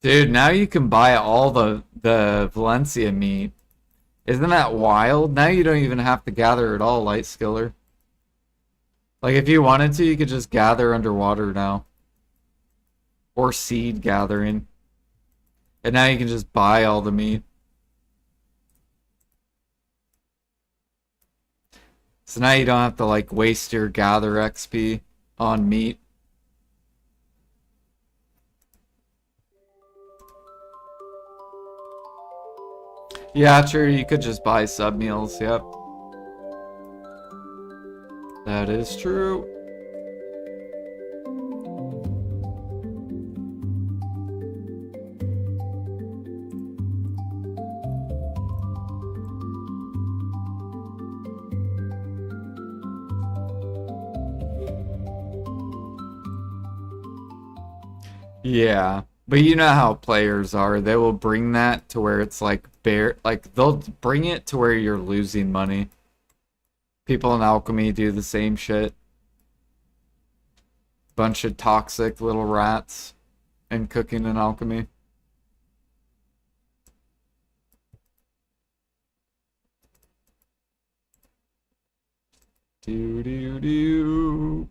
Dude, now you can buy all the Valencia meat. Isn't that wild? Now you don't even have to gather at all, Light Skiller. Like if you wanted to, you could just gather underwater now. Or seed gathering. And now you can just buy all the meat. So now you don't have to like waste your gather XP on meat. Yeah, true, you could just buy sub meals, yep. That is true. Yeah. But you know how players are. They will bring that to where it's like bare, like they'll bring it to where you're losing money. People in alchemy do the same shit. Bunch of toxic little rats in cooking and alchemy. Do do do.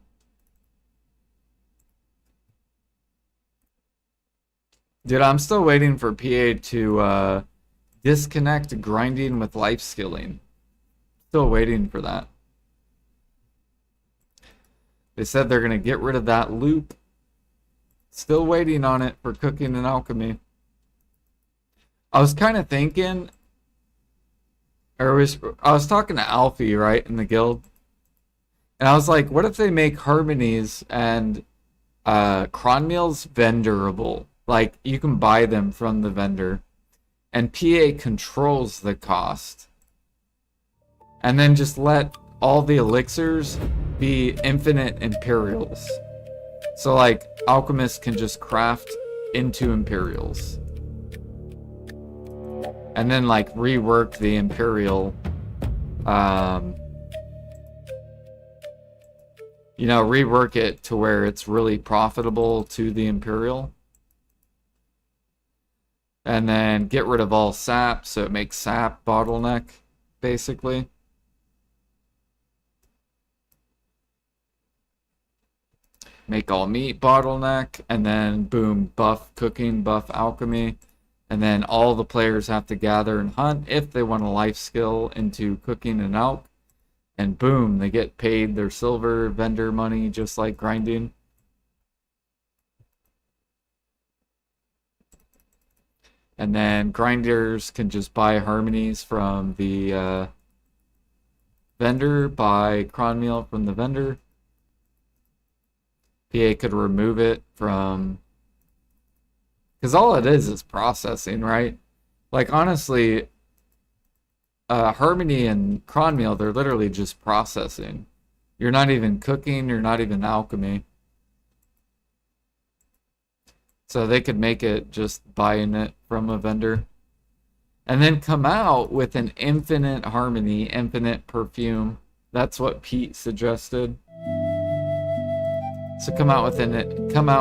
Dude, I'm still waiting for PA to disconnect grinding with life skilling. Still waiting for that. They said they're gonna get rid of that loop. Still waiting on it for cooking and alchemy. I was kind of thinking, I was talking to Alfie, right, in the guild, and I was like, what if they make harmonies and cron meals vendorable? Like you can buy them from the vendor, and PA controls the cost, and then just let all the elixirs be infinite imperials. So like alchemists can just craft into imperials. And then like rework the imperial rework it to where it's really profitable to the imperial. And then get rid of all sap so it makes sap bottleneck basically. Make all meat bottleneck, and then boom, buff cooking, buff alchemy, and then all the players have to gather and hunt if they want a life skill into cooking and alch, and boom, they get paid their silver vendor money just like grinding. And then grinders can just buy harmonies from the vendor, buy cron meal from the vendor. PA could remove it from, because all it is processing, right? Like honestly, harmony and cron meal, they're literally just processing. You're not even cooking, you're not even alchemy. So they could make it just buying it from a vendor. And then come out with an infinite harmony, infinite perfume. That's what Pete suggested. So come out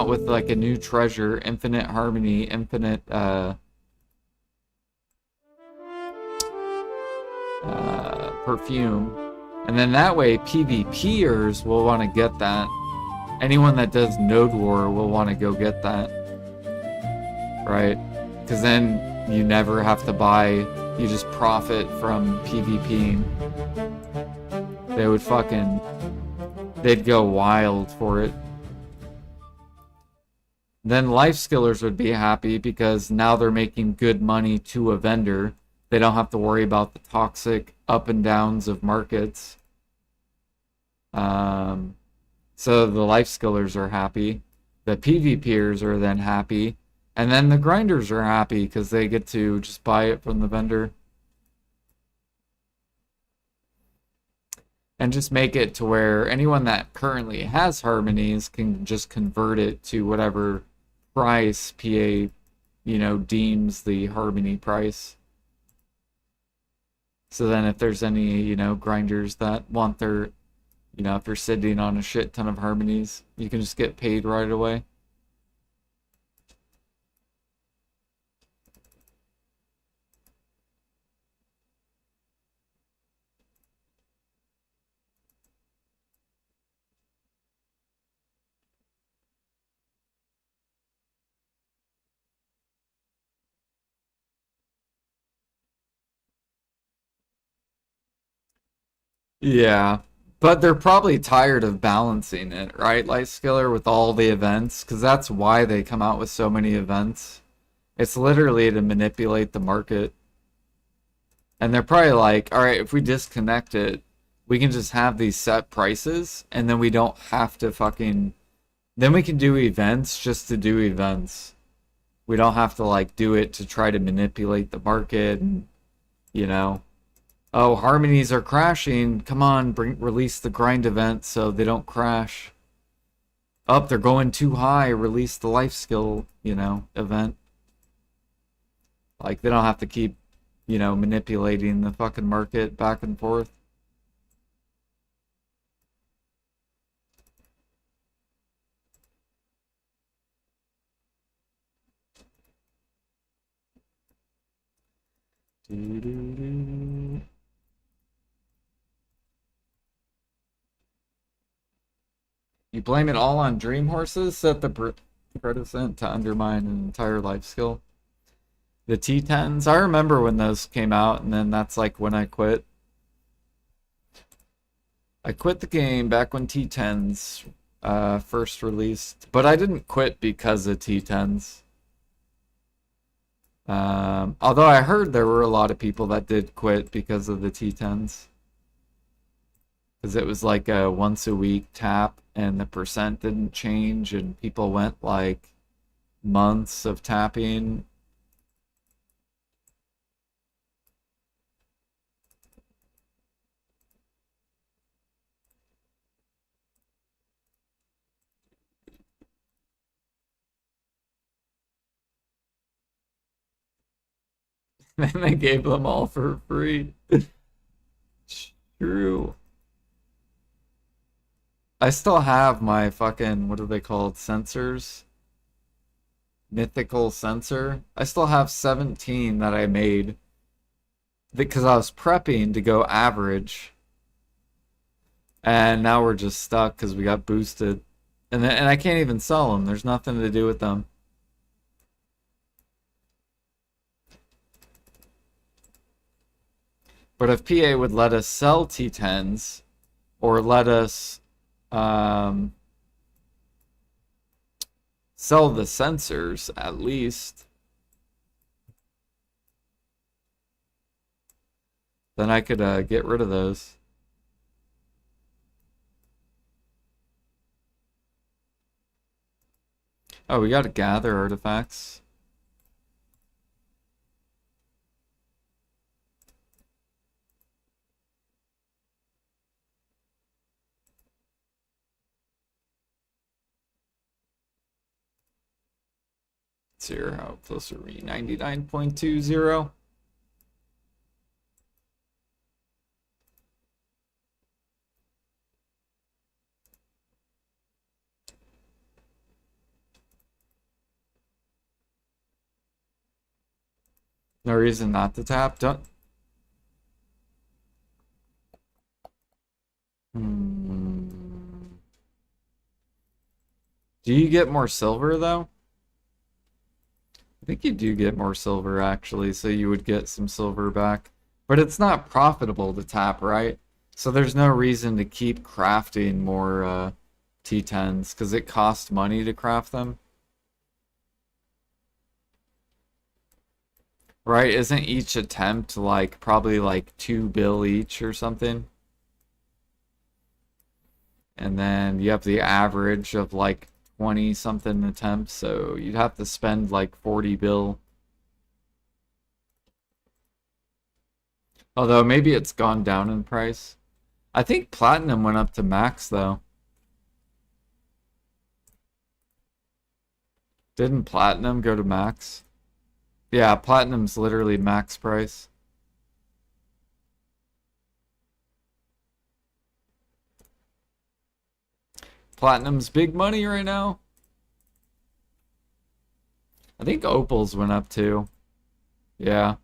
with like a new treasure, infinite harmony, infinite perfume. And then that way PvPers will want to get that. Anyone that does Node War will want to go get that. Right? Because then you never have to buy, you just profit from PvPing. They'd go wild for it. Then life skillers would be happy because now they're making good money to a vendor. They don't have to worry about the toxic up and downs of markets. So the life skillers are happy. The PvPers are then happy. And then the grinders are happy because they get to just buy it from the vendor. And just make it to where anyone that currently has harmonies can just convert it to whatever price PA, deems the harmony price. So then if there's any, grinders that want their, if you're sitting on a shit ton of harmonies, you can just get paid right away. Yeah, but they're probably tired of balancing it, right? Light Skiller with all the events, because that's why they come out with so many events. It's literally to manipulate the market. And they're probably like, all right, if we disconnect it, we can just have these set prices, and then we don't have to then we can do events just to do events. We don't have to like do it to try to manipulate the market and, you know. Oh, harmonies are crashing. Come on, release the grind event so they don't crash. Up, they're going too high. Release the life skill, event. Like, they don't have to keep, manipulating the fucking market back and forth. Doo-doo-doo. You blame it all on dream horses? Set the precedent to undermine an entire life skill. The T10s, I remember when those came out, and then that's like when I quit. I quit the game back when T10s first released, but I didn't quit because of T10s. Although I heard there were a lot of people that did quit because of the T10s. Because it was like a once a week tap and the percent didn't change and people went like months of tapping. And they gave them all for free. True. I still have my fucking, what are they called? Sensors? Mythical sensor. I still have 17 that I made because I was prepping to go average. And now we're just stuck because we got boosted. And I can't even sell them. There's nothing to do with them. But if PA would let us sell T10s or let us um, sell the sensors at least, then I could get rid of those. Oh, we got to gather artifacts. Zero. How close are we? 99.20. No reason not to tap. Don't. Hmm. Do you get more silver though? I think you do get more silver actually, so you would get some silver back. But it's not profitable to tap, right? So there's no reason to keep crafting more T10s because it costs money to craft them. Right? Isn't each attempt like probably like 2 bill each or something? And then you have the average of like 20 something attempts, so you'd have to spend like 40 bill. Although maybe it's gone down in price. I think platinum went up to max though. Didn't platinum go to max? Yeah, platinum's literally max price. Platinum's big money right now. I think opals went up too. Yeah.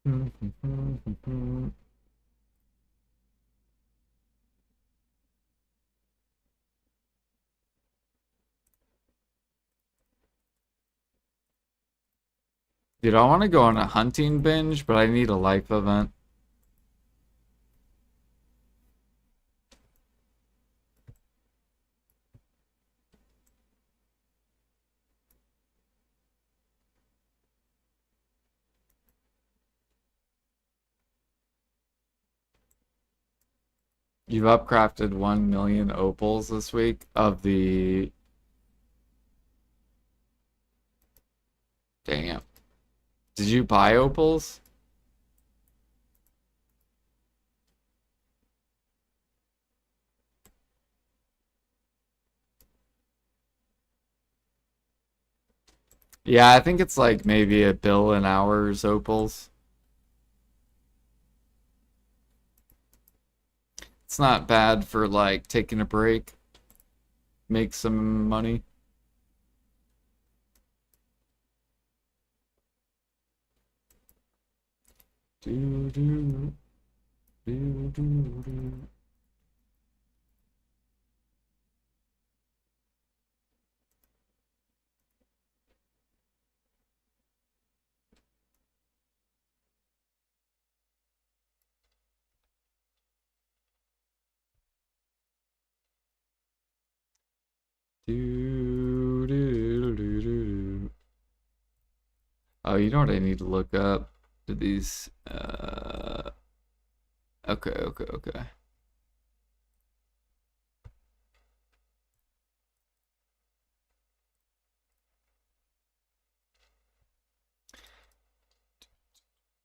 Dude, I want to go on a hunting binge, but I need a life event. You've upcrafted 1 million opals this week of the... Damn. Did you buy opals? Yeah, I think it's like maybe a bill an hour's opals. It's not bad for like taking a break, make some money. Do do do do do. Do, do, do, do, do. Oh, you know what I need to look up? Do these okay, okay, okay.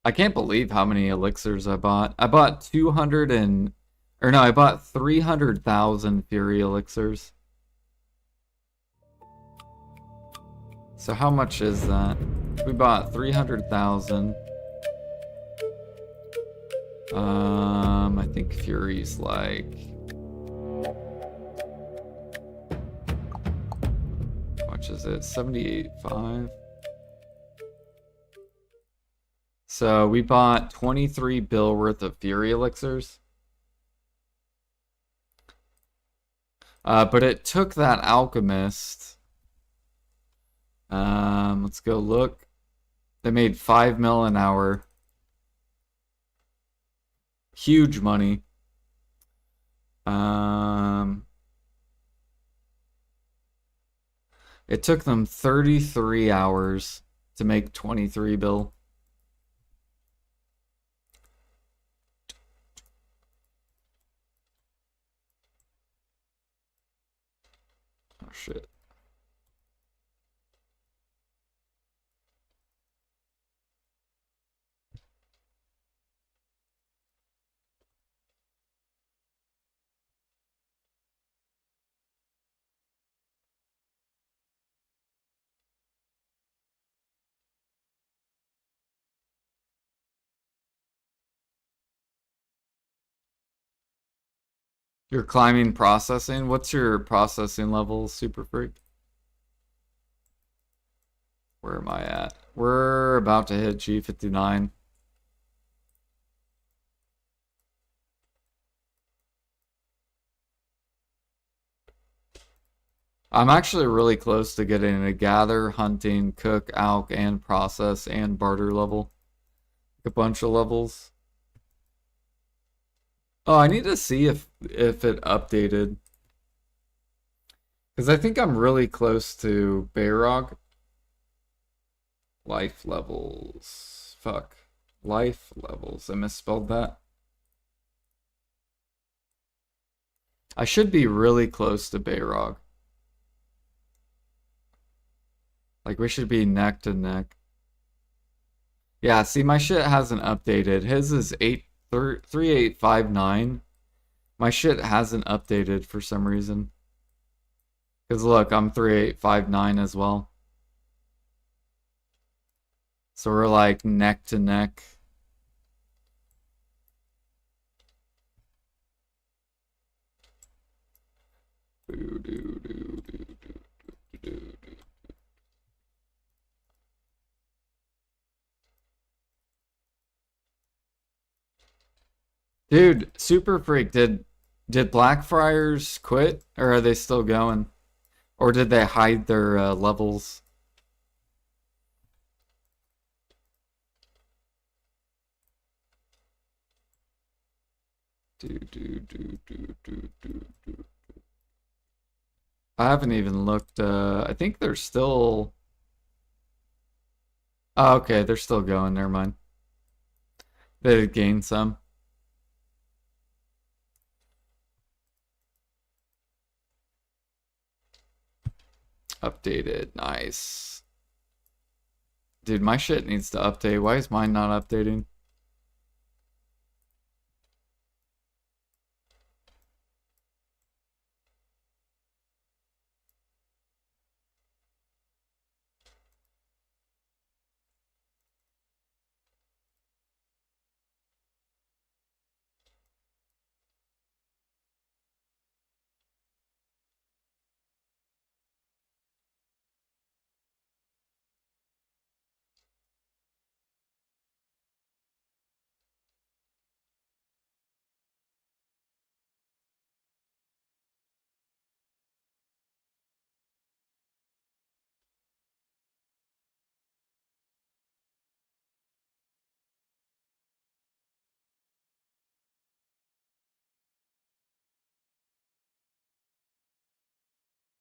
I can't believe how many elixirs I bought. I bought 200 and or no, I bought 300,000 Fury elixirs. So how much is that? We bought 300,000. I think Fury's like... How much is it? 78.5. So we bought 23 bill worth of Fury elixirs. But it took that alchemist. Let's go look. They made 5 mil an hour. Huge money. It took them 33 hours to make 23 bill. Oh shit. You're climbing processing? What's your processing level, Super Freak? Where am I at? We're about to hit G59. I'm actually really close to getting a gather, hunting, cook, alch, and process and barter level. A bunch of levels. Oh, I need to see if it updated. Because I think I'm really close to Bayrog. Life levels. Fuck. Life levels. I misspelled that. I should be really close to Bayrog. Like, we should be neck to neck. Yeah, see, my shit hasn't updated. His is 3859. My shit hasn't updated for some reason. Because look, I'm 3859 as well. So we're like neck to neck. Dude, Super Freak, did Blackfriars quit or are they still going? Or did they hide their levels? I haven't even looked. I think they're still. Oh, okay, they're still going. Never mind. They did gain some. Updated. Nice. Dude, my shit needs to update. Why is mine not updating?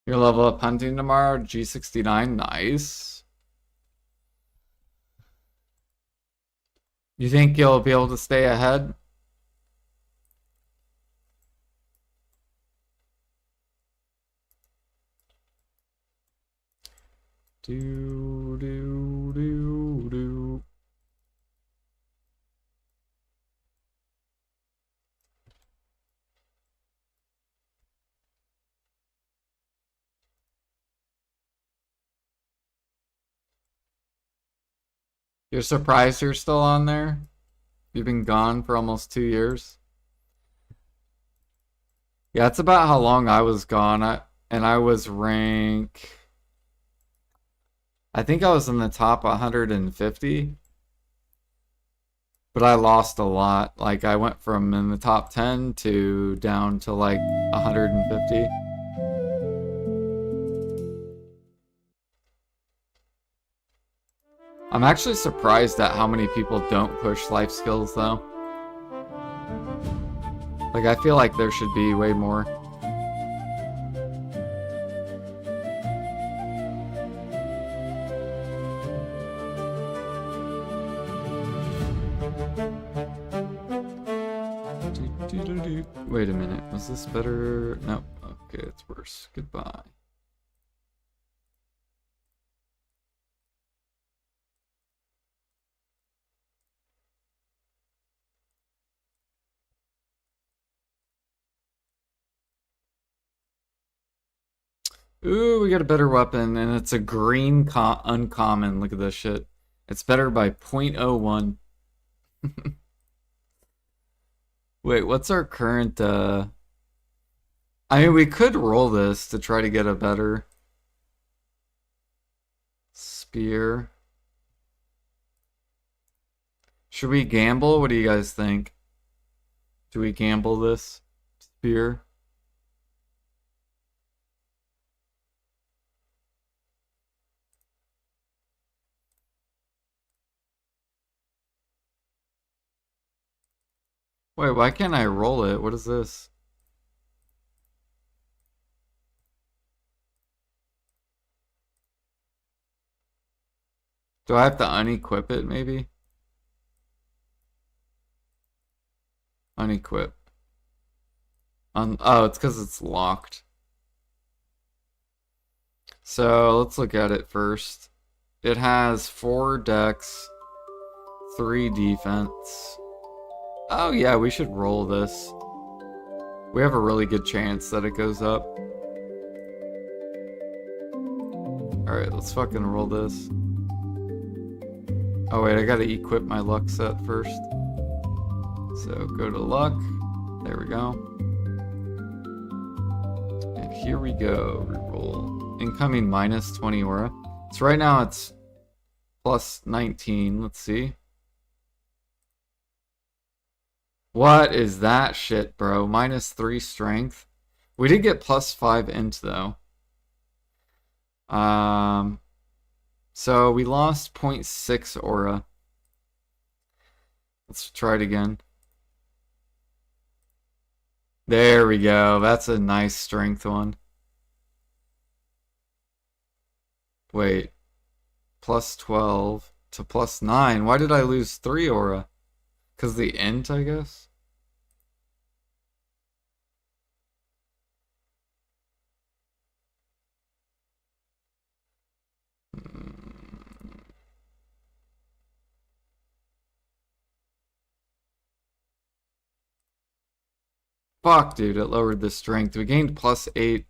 Your level up hunting tomorrow, G69, nice. You think you'll be able to stay ahead? Do, do, do, do. You're surprised you're still on there? You've been gone for almost 2 years? Yeah, that's about how long I was gone. And I was rank... I think I was in the top 150. But I lost a lot. Like, I went from in the top 10 to down to like 150. I'm actually surprised at how many people don't push life skills though. Like, I feel like there should be way more. Wait a minute, was this better? No, okay, it's worse. Goodbye. Ooh, we got a better weapon, and it's a green uncommon. Look at this shit. It's better by 0.01. Wait, what's our current, I mean, we could roll this to try to get a better spear. Should we gamble? What do you guys think? Do we gamble this spear? Wait, why can't I roll it? What is this? Do I have to unequip it, maybe? Unequip. Oh, it's because it's locked. So, let's look at it first. It has 4 dex, 3 defense. Oh yeah, we should roll this. We have a really good chance that it goes up. Alright, let's fucking roll this. Oh wait, I gotta equip my luck set first. So go to luck. There we go. And here we go. Reroll. Incoming minus 20 aura. So right now it's plus 19. Let's see. What is that shit, bro? Minus 3 strength. We did get plus 5 int though. So we lost 0.6 aura. Let's try it again. There we go. That's a nice strength one. Wait. Plus 12 to plus 9. Why did I lose 3 aura? Because the int, I guess? Fuck, dude, it lowered the strength. We gained +8.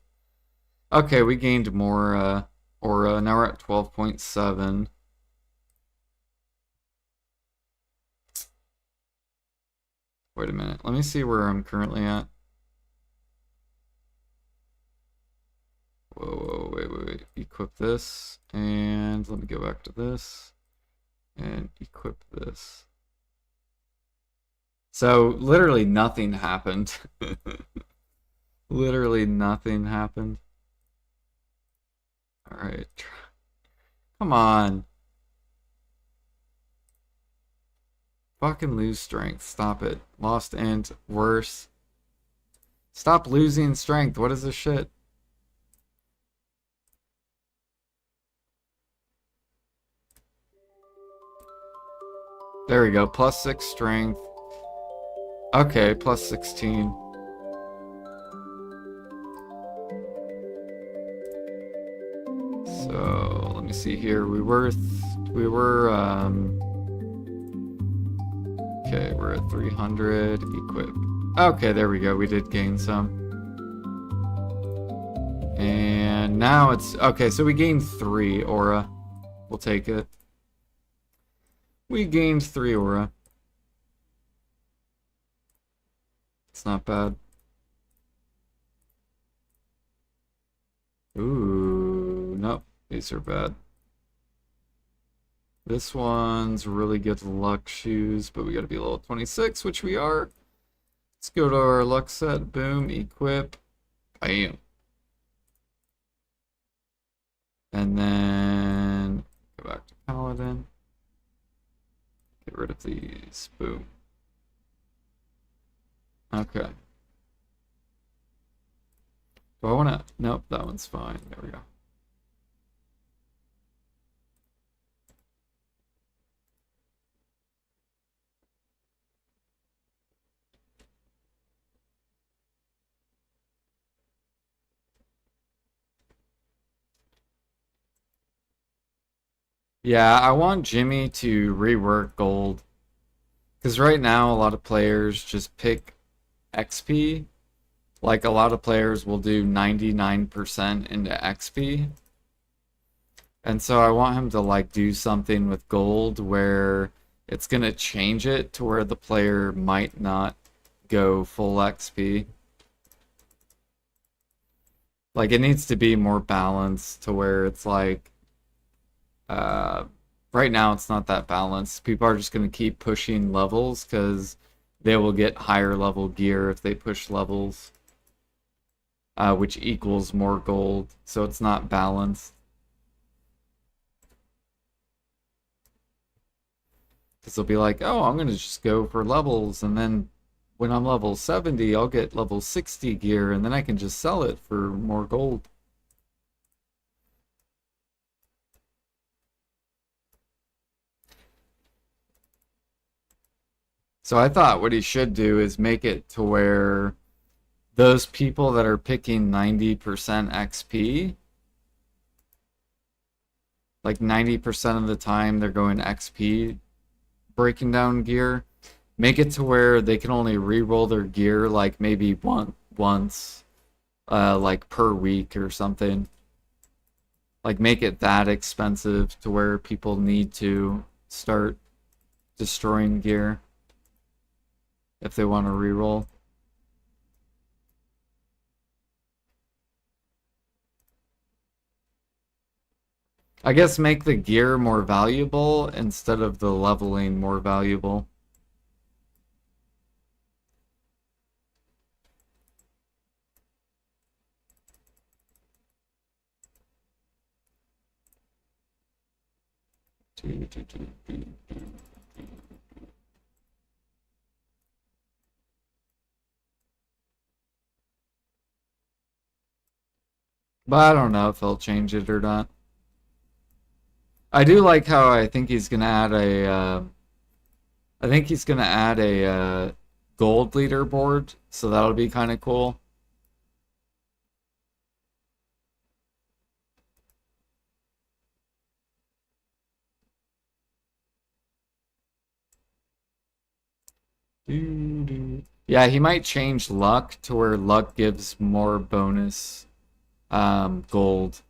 Okay, we gained more aura. Now we're at 12.7. Wait a minute. Let me see where I'm currently at. Whoa, wait. Equip this. And let me go back to this. And equip this. So, literally nothing happened. Literally nothing happened. Alright. Come on. Fucking lose strength. Stop it. Lost and worse. Stop losing strength. What is this shit? There we go. +6 strength. Okay, +16. So let me see here. We were okay, we're at 300. Equip. Okay, there we go. We did gain some. And now it's okay, so we gained 3 aura. We'll take it. We gained 3 aura. It's not bad. Ooh, nope. These are bad. This one's really good luck shoes, but we gotta be level 26, which we are. Let's go to our luck set. Boom, equip. Bam. And then go back to Paladin. Get rid of these. Boom. Okay. Do I wanna? Nope, that one's fine. There we go. Yeah, I want Jimmy to rework gold. Because right now, a lot of players just pick XP. Like, a lot of players will do 99% into XP. And so I want him to, like, do something with gold where it's going to change it to where the player might not go full XP. Like, it needs to be more balanced to where it's like, uh, right now it's not that balanced. People are just going to keep pushing levels because they will get higher level gear if they push levels, which equals more gold. So it's not balanced. Because they'll be like, oh, I'm going to just go for levels, and then when I'm level 70, I'll get level 60 gear, and then I can just sell it for more gold. So I thought what he should do is make it to where those people that are picking 90% XP, like 90% of the time they're going XP breaking down gear, make it to where they can only re-roll their gear like maybe once, like per week or something. Like make it that expensive to where people need to start destroying gear if they want to re-roll. I guess make the gear more valuable instead of the leveling more valuable. But I don't know if he'll change it or not. I do like how I think he's gonna add a I think he's gonna add a gold leaderboard, so that'll be kind of cool. Yeah, he might change luck to where luck gives more bonus gold.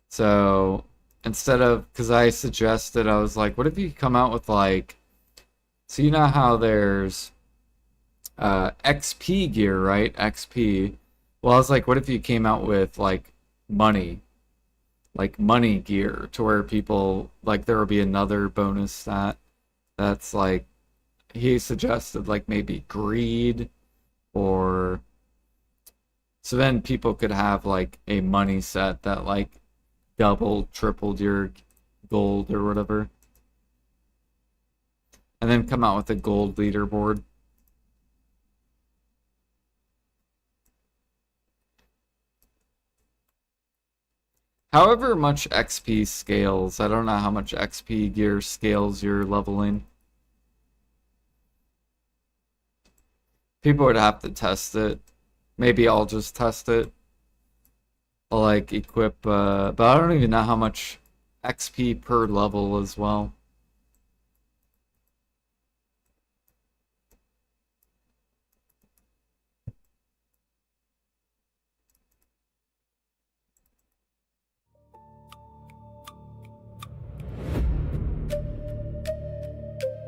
So instead of, because I suggested, I was like, what if you come out with like, so you know how there's XP gear, right? XP. Well, I was like, what if you came out with money, like money gear, to where people like there will be another bonus stat that's like he suggested like maybe greed or so then people could have like a money set that like doubled, tripled your gold or whatever, and then come out with a gold leaderboard. However much XP scales, I don't know how much XP gear scales you're leveling. People would have to test it. Maybe I'll just test it. I'll like equip, but I don't even know how much XP per level as well.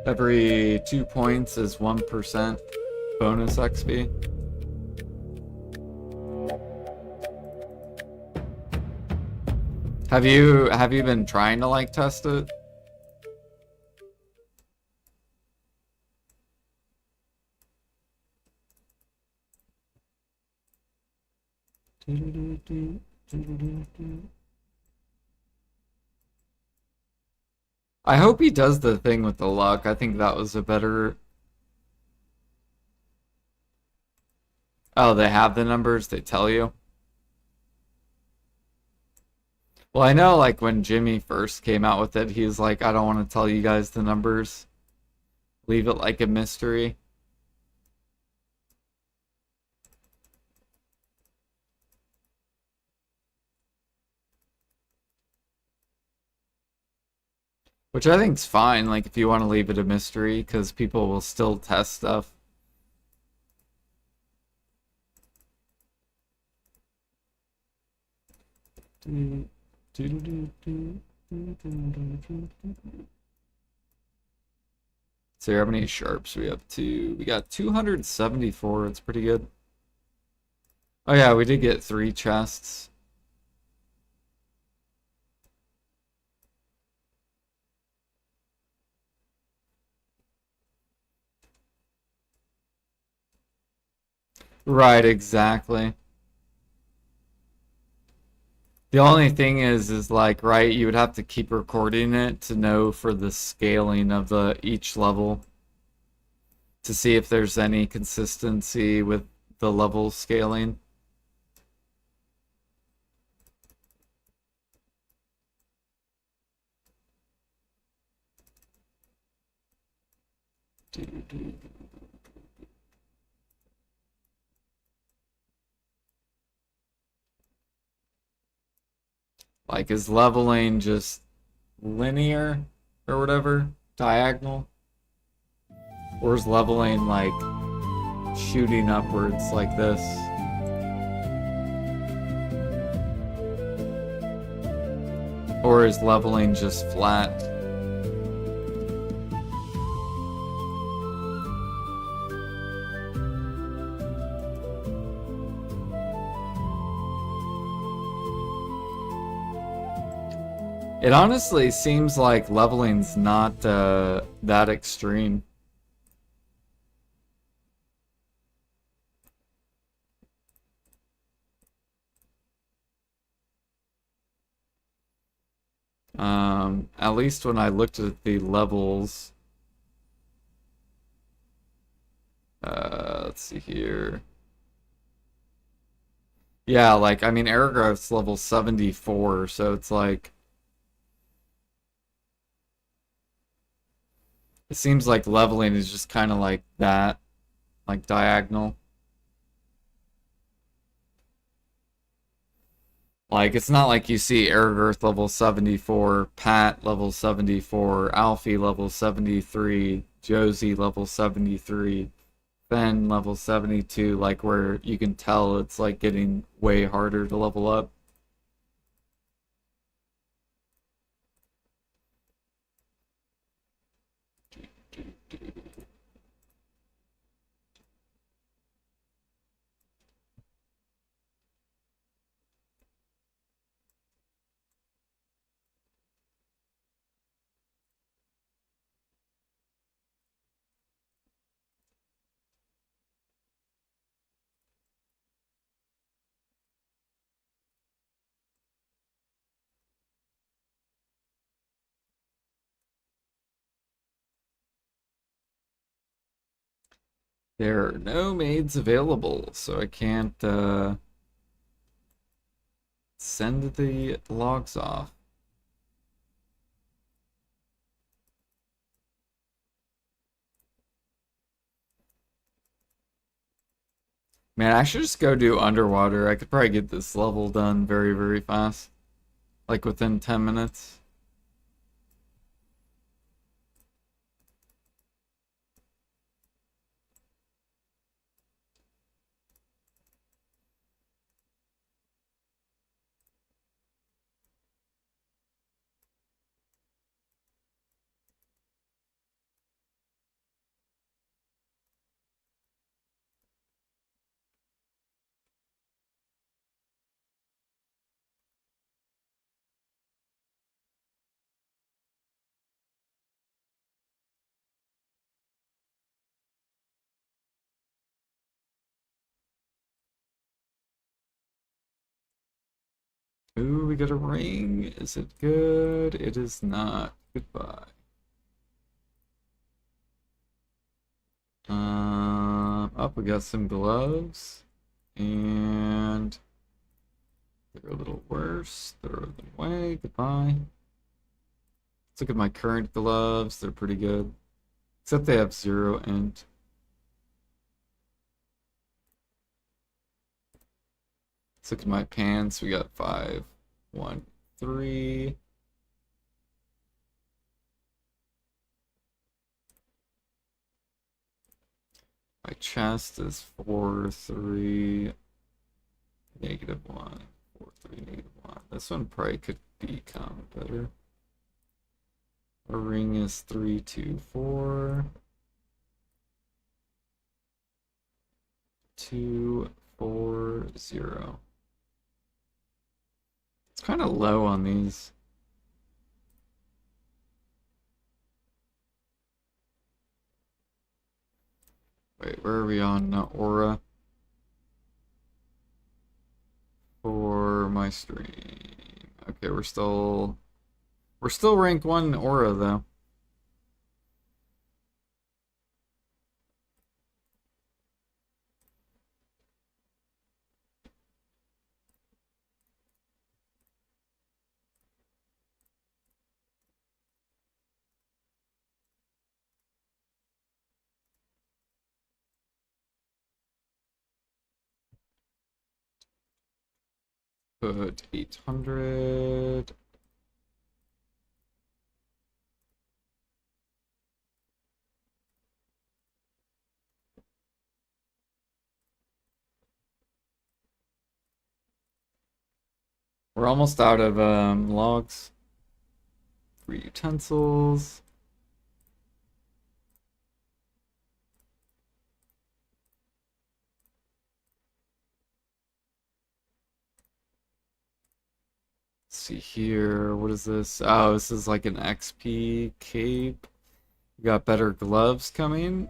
Every 2 points is 1% bonus XP. Have you been trying to like test it? I hope he does the thing with the luck. I think that was a better. Oh, they have the numbers, they tell you. Well, I know like when Jimmy first came out with it, he was like, I don't want to tell you guys the numbers. Leave it like a mystery. Which I think's fine, like if you want to leave it a mystery, because people will still test stuff. So how many sharps we have? Two. We got 274. It's pretty good. Oh yeah, we did get 3 chests. Right, exactly. The only thing is like, right, you would have to keep recording it to know for the scaling of the each level to see if there's any consistency with the level scaling. Like, is leveling just linear or whatever, diagonal? Or is leveling like shooting upwards like this? Or is leveling just flat? It honestly seems like leveling's not that extreme. At least when I looked at the levels, let's see here. Yeah, like, I mean, Airgrowth's level 74, so it's like, it seems like leveling is just kind of like that, like diagonal. Like, it's not like you see Airgirth level 74, Pat level 74, Alfie level 73, Josie level 73. then level 72, like where you can tell it's like getting way harder to level up. There are no maids available, so I can't send the logs off. Man, I should just go do underwater. I could probably get this level done very, very fast. Like within 10 minutes. Ooh, we got a ring. Is it good? It is not. Goodbye. Up, we got some gloves. And they're a little worse. Throw them away. Goodbye. Let's look at my current gloves. They're pretty good. Except they have 0 int. Let's look at my pants. We got 5, 1, 3. My chest is 4, 3, -1. 4, 3, -1. This one probably could become better. Our ring is 3, 2, 4. 2, 4, 0. It's kind of low on these. Wait, where are we on aura? For my stream. Okay, we're still rank 1 aura though. Put 800. We're almost out of logs. 3 utensils. Let's see here. What is this? Oh, this is like an XP cape. We got better gloves coming.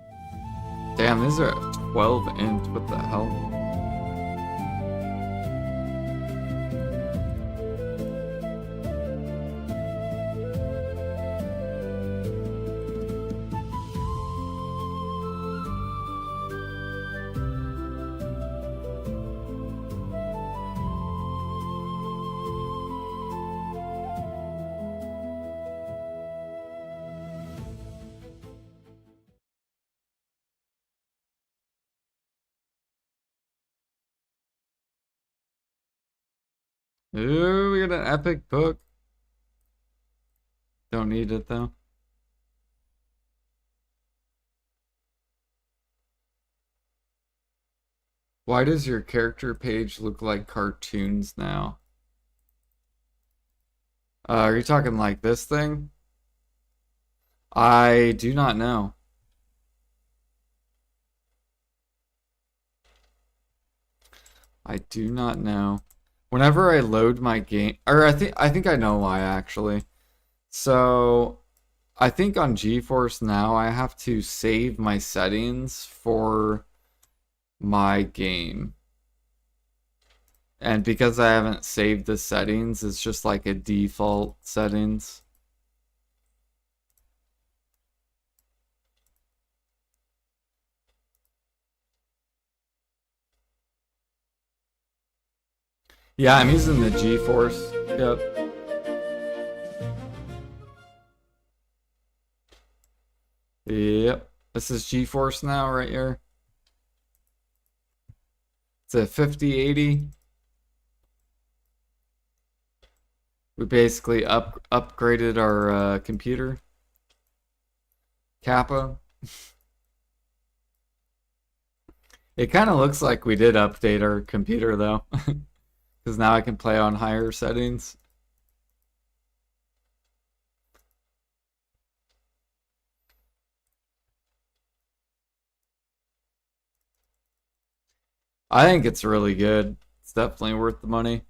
Damn, these are 12 int. What the hell? Ooh, we got an epic book. Don't need it though. Why does your character page look like cartoons now? Are you talking like this thing? I do not know. I do not know. Whenever I load my game, or I think I know why actually. So I think on GeForce Now I have to save my settings for my game. And because I haven't saved the settings, it's just like a default settings. Yeah, I'm using the GeForce. Yep. Yep. This is GeForce Now right here. It's a 5080. We basically upgraded our computer. Kappa. It kind of looks like we did update our computer though, because now I can play on higher settings. I think it's really good. It's definitely worth the money,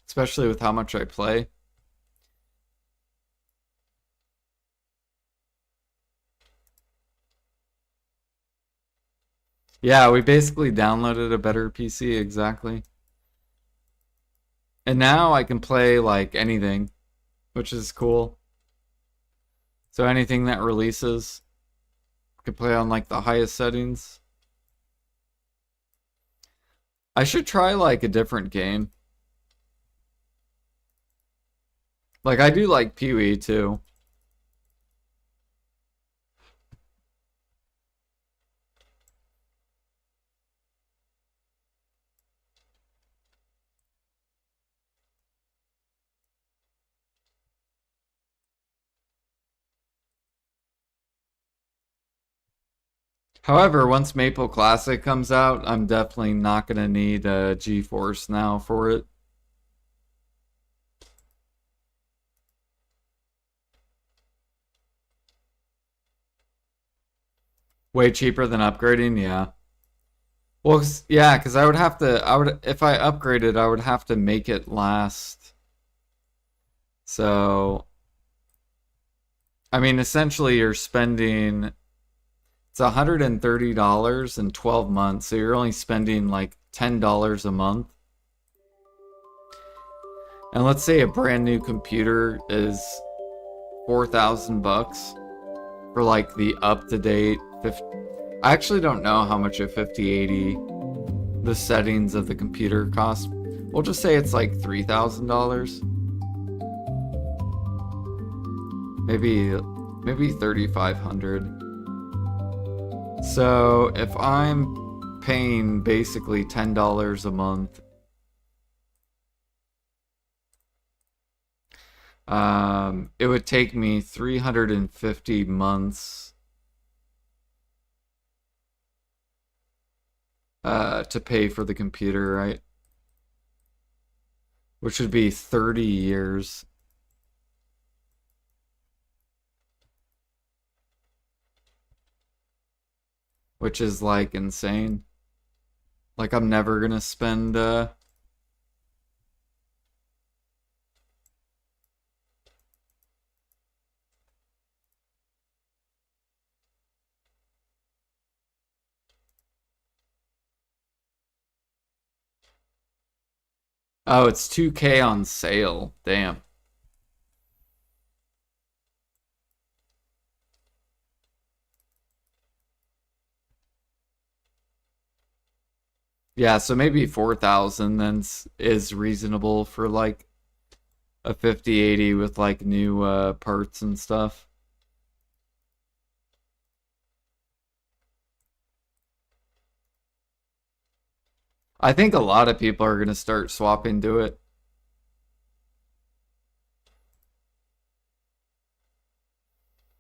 especially with how much I play. Yeah, we basically downloaded a better PC, exactly. And now I can play like anything, which is cool. So anything that releases, I can play on like the highest settings. I should try like a different game. Like I do like Pee-wee too. However, once Maple Classic comes out, I'm definitely not gonna need a GeForce Now for it. Way cheaper than upgrading, yeah. Well, yeah, because I would have to, if I upgraded, I would have to make it last. So, I mean, essentially, you're spending, it's $130 in 12 months, so you're only spending like $10 a month. And let's say a brand new computer is 4,000 bucks for like the up-to-date 50. I actually don't know how much a 5080, the settings of the computer cost. We'll just say it's like $3,000. Maybe 3,500. So if I'm paying basically $10 a month, it would take me 350 months to pay for the computer, right? Which would be 30 years. Which is like insane. Like I'm never gonna spend oh, it's 2K on sale. Damn. Yeah, so maybe 4,000 then is reasonable for like a 5080 with like new parts and stuff. I think a lot of people are gonna start swapping to it.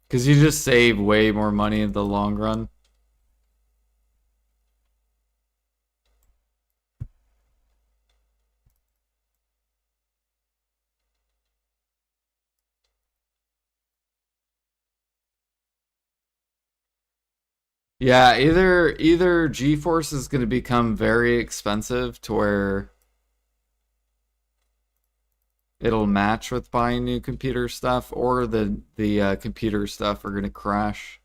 Because you just save way more money in the long run. Yeah, either GeForce is going to become very expensive to where it'll match with buying new computer stuff, or the computer stuff are going to crash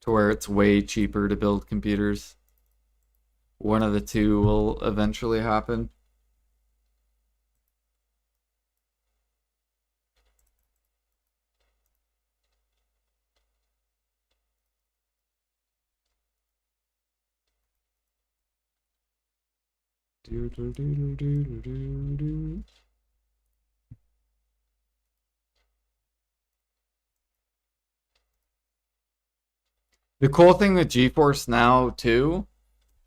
to where it's way cheaper to build computers. One of the two will eventually happen. The cool thing with GeForce Now too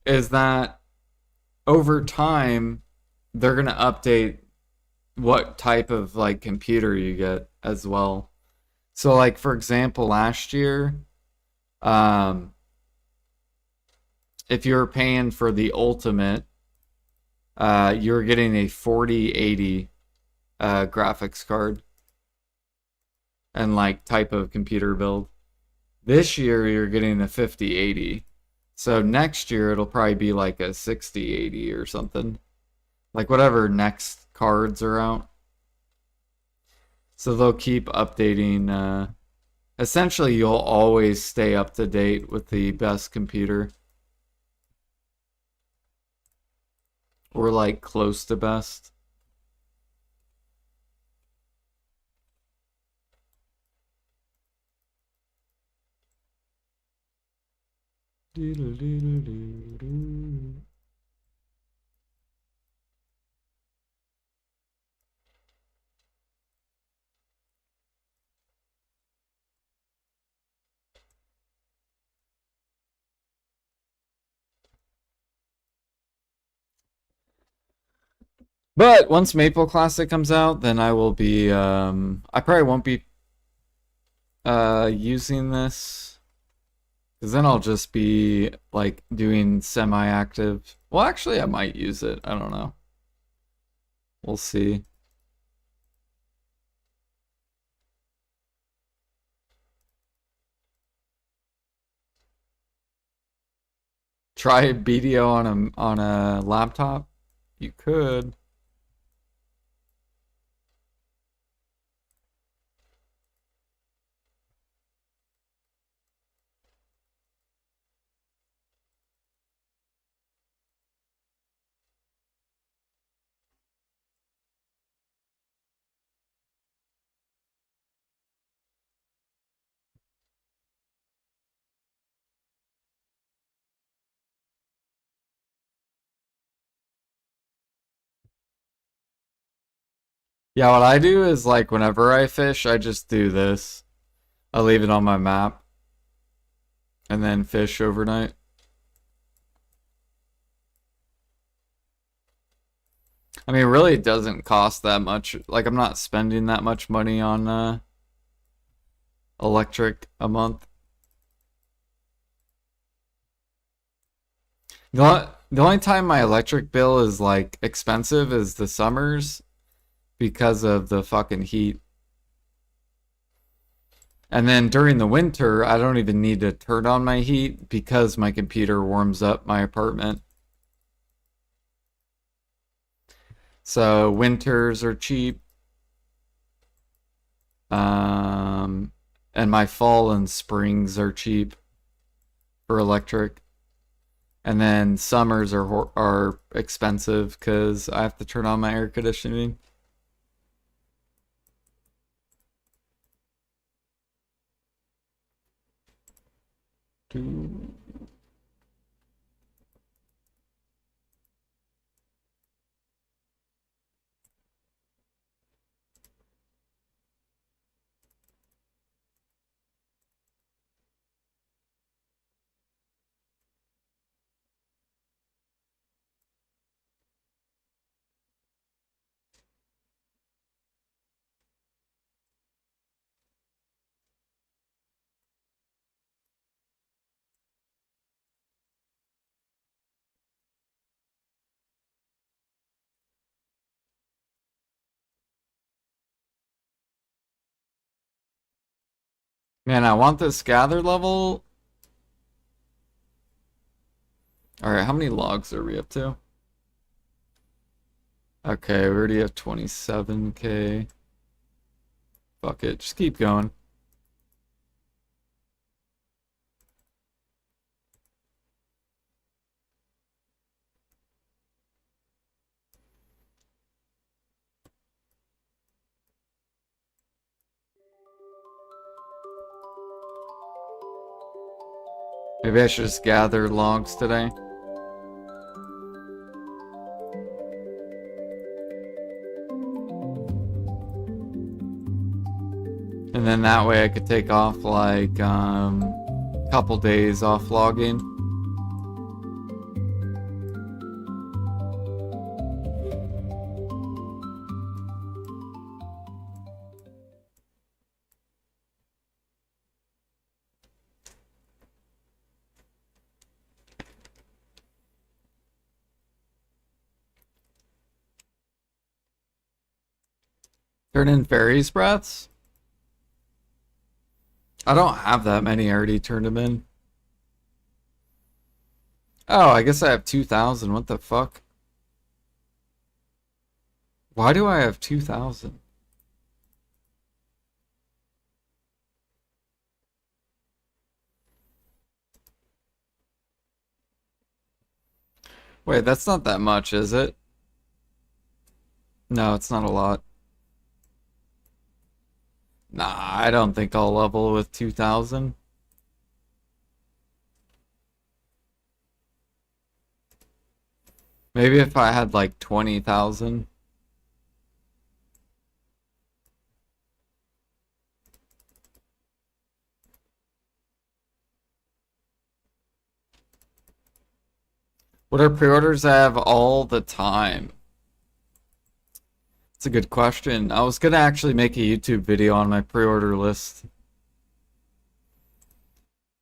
is that over time they're gonna update what type of like computer you get as well. So like for example, last year, um, if you're paying for the ultimate, you're getting a 4080 graphics card and like type of computer build. This year you're getting a 5080. So next year it'll probably be like a 6080 or something. Like whatever next cards are out. So they'll keep updating. Essentially, you'll always stay up to date with the best computer. Or like close to best. But once Maple Classic comes out, then I will be I probably won't be using this. Because then I'll just be like doing semi-active. Well, actually I might use it. I don't know. We'll see. Try BDO on a laptop? You could. Yeah, what I do is like whenever I fish, I just do this. I leave it on my map and then fish overnight. I mean, really, it doesn't cost that much. Like, I'm not spending that much money on electric a month. The only time my electric bill is like expensive is the summers because of the fucking heat. And then during the winter, I don't even need to turn on my heat because my computer warms up my apartment. So winters are cheap. Um, and my fall and springs are cheap for electric. And then summers are expensive because I have to turn on my air conditioning. Man, I want this gather level. Alright, how many logs are we up to? Okay, we already have 27k. Fuck it, just keep going. Maybe I should just gather logs today. And then that way I could take off like couple days off logging. Turn in fairies breaths? I don't have that many. I already turned them in. Oh, I guess I have 2,000. What the fuck? Why do I have 2,000? Wait, that's not that much, is it? No, it's not a lot. Nah, I don't think I'll level with 2,000. Maybe if I had like 20,000. What are pre-orders I have all the time? It's a good question. I was gonna actually make a YouTube video on my pre-order list.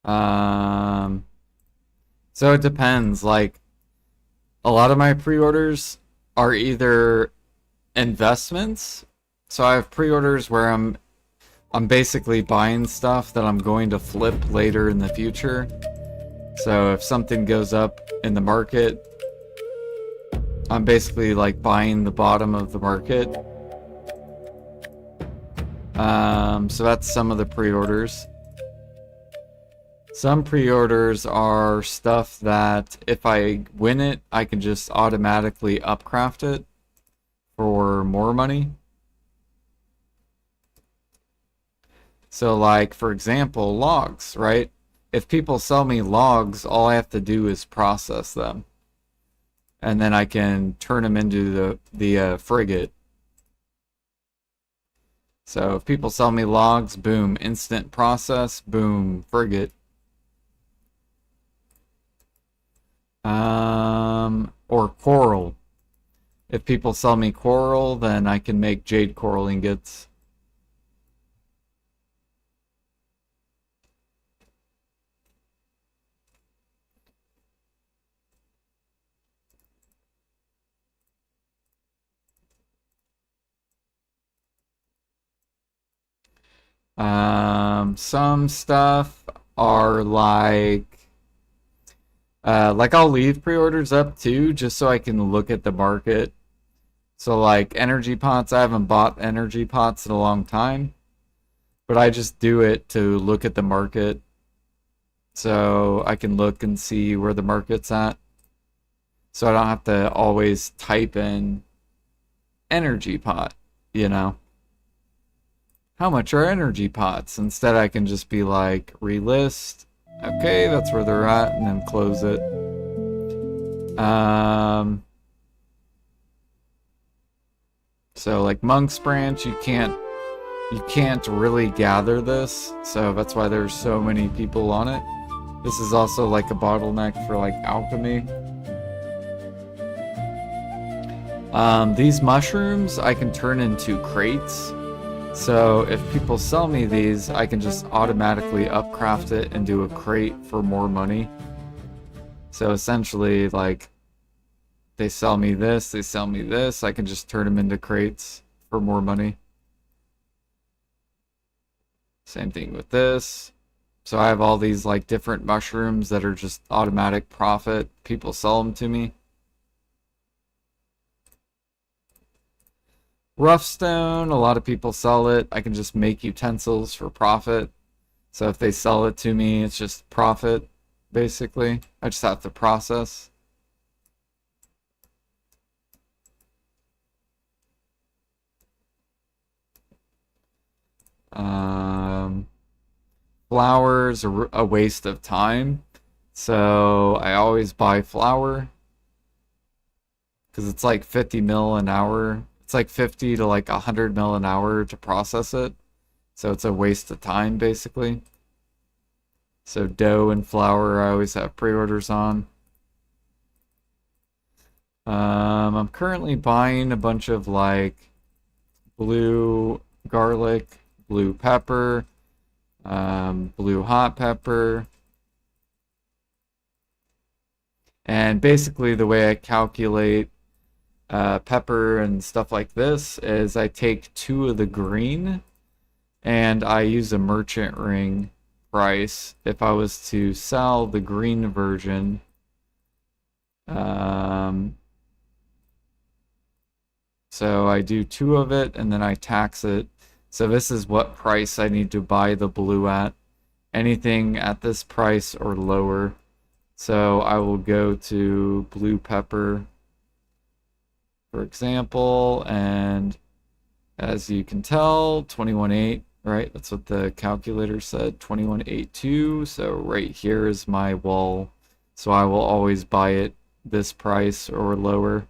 Um, so it depends. Like, a lot of my pre-orders are either investments. So I have pre-orders where I'm basically buying stuff that I'm going to flip later in the future. So if something goes up in the market, I'm basically like buying the bottom of the market. So that's some of the pre-orders. Some pre-orders are stuff that if I win it, I can just automatically upcraft it for more money. So like, for example, logs, right? If people sell me logs, all I have to do is process them. And then I can turn them into the frigate. So if people sell me logs, boom, instant process, boom, frigate. Or coral. If people sell me coral, then I can make jade coral ingots. Some stuff are like I'll leave pre-orders up too, just so I can look at the market. So like energy pots, I haven't bought energy pots in a long time, but I just do it to look at the market. So I can look and see where the market's at. So I don't have to always type in energy pot, you know? How much are energy pots? Instead, I can just be like, relist. Okay, that's where they're at, and then close it. So like Monk's Branch, you can't really gather this, so that's why there's so many people on it. This is also like a bottleneck for like alchemy. These mushrooms I can turn into crates. So if people sell me these, I can just automatically upcraft it and do a crate for more money. So essentially, like, they sell me this, they sell me this, I can just turn them into crates for more money. Same thing with this. So I have all these like different mushrooms that are just automatic profit. People sell them to me. Rough stone, a lot of people sell it. I can just make utensils for profit. So if they sell it to me, it's just profit, basically. I just have to process. Um, Flour's a waste of time. So I always buy flour because it's like 50 mil an hour. It's like 50 to like 100 mil an hour to process it. So it's a waste of time basically. So dough and flour I always have pre-orders on. I'm currently buying a bunch of like blue garlic, blue pepper, blue hot pepper. And basically the way I calculate pepper and stuff like this is I take 2 of the green and I use a merchant ring price if I was to sell the green version. So I do 2 of it and then I tax it. So this is what price I need to buy the blue at. Anything at this price or lower. So I will go to blue pepper, for example, and as you can tell, 21.8, right? That's what the calculator said, 21.82. So right here is my wall. So I will always buy it this price or lower.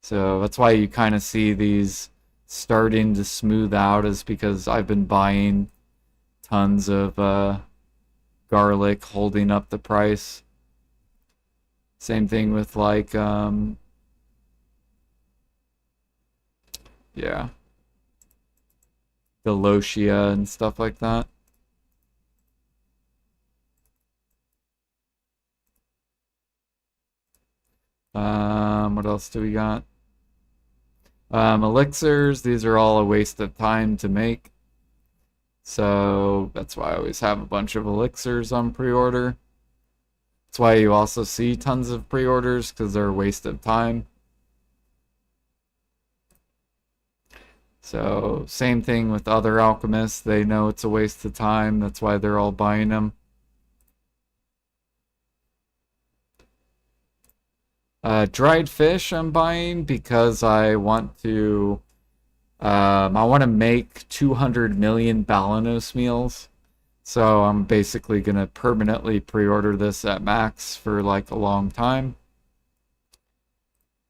So that's why you kind of see these starting to smooth out, is because I've been buying tons of garlic holding up the price. Same thing with like yeah, the lotia and stuff like that. What else do we got? Elixirs, these are all a waste of time to make. So that's why I always have a bunch of elixirs on pre-order. That's why you also see tons of pre-orders, because they're a waste of time. So same thing with other alchemists. They know it's a waste of time. That's why they're all buying them. Dried fish I'm buying because I want to make 200 million Balanos meals. So I'm basically gonna permanently pre-order this at max for like a long time.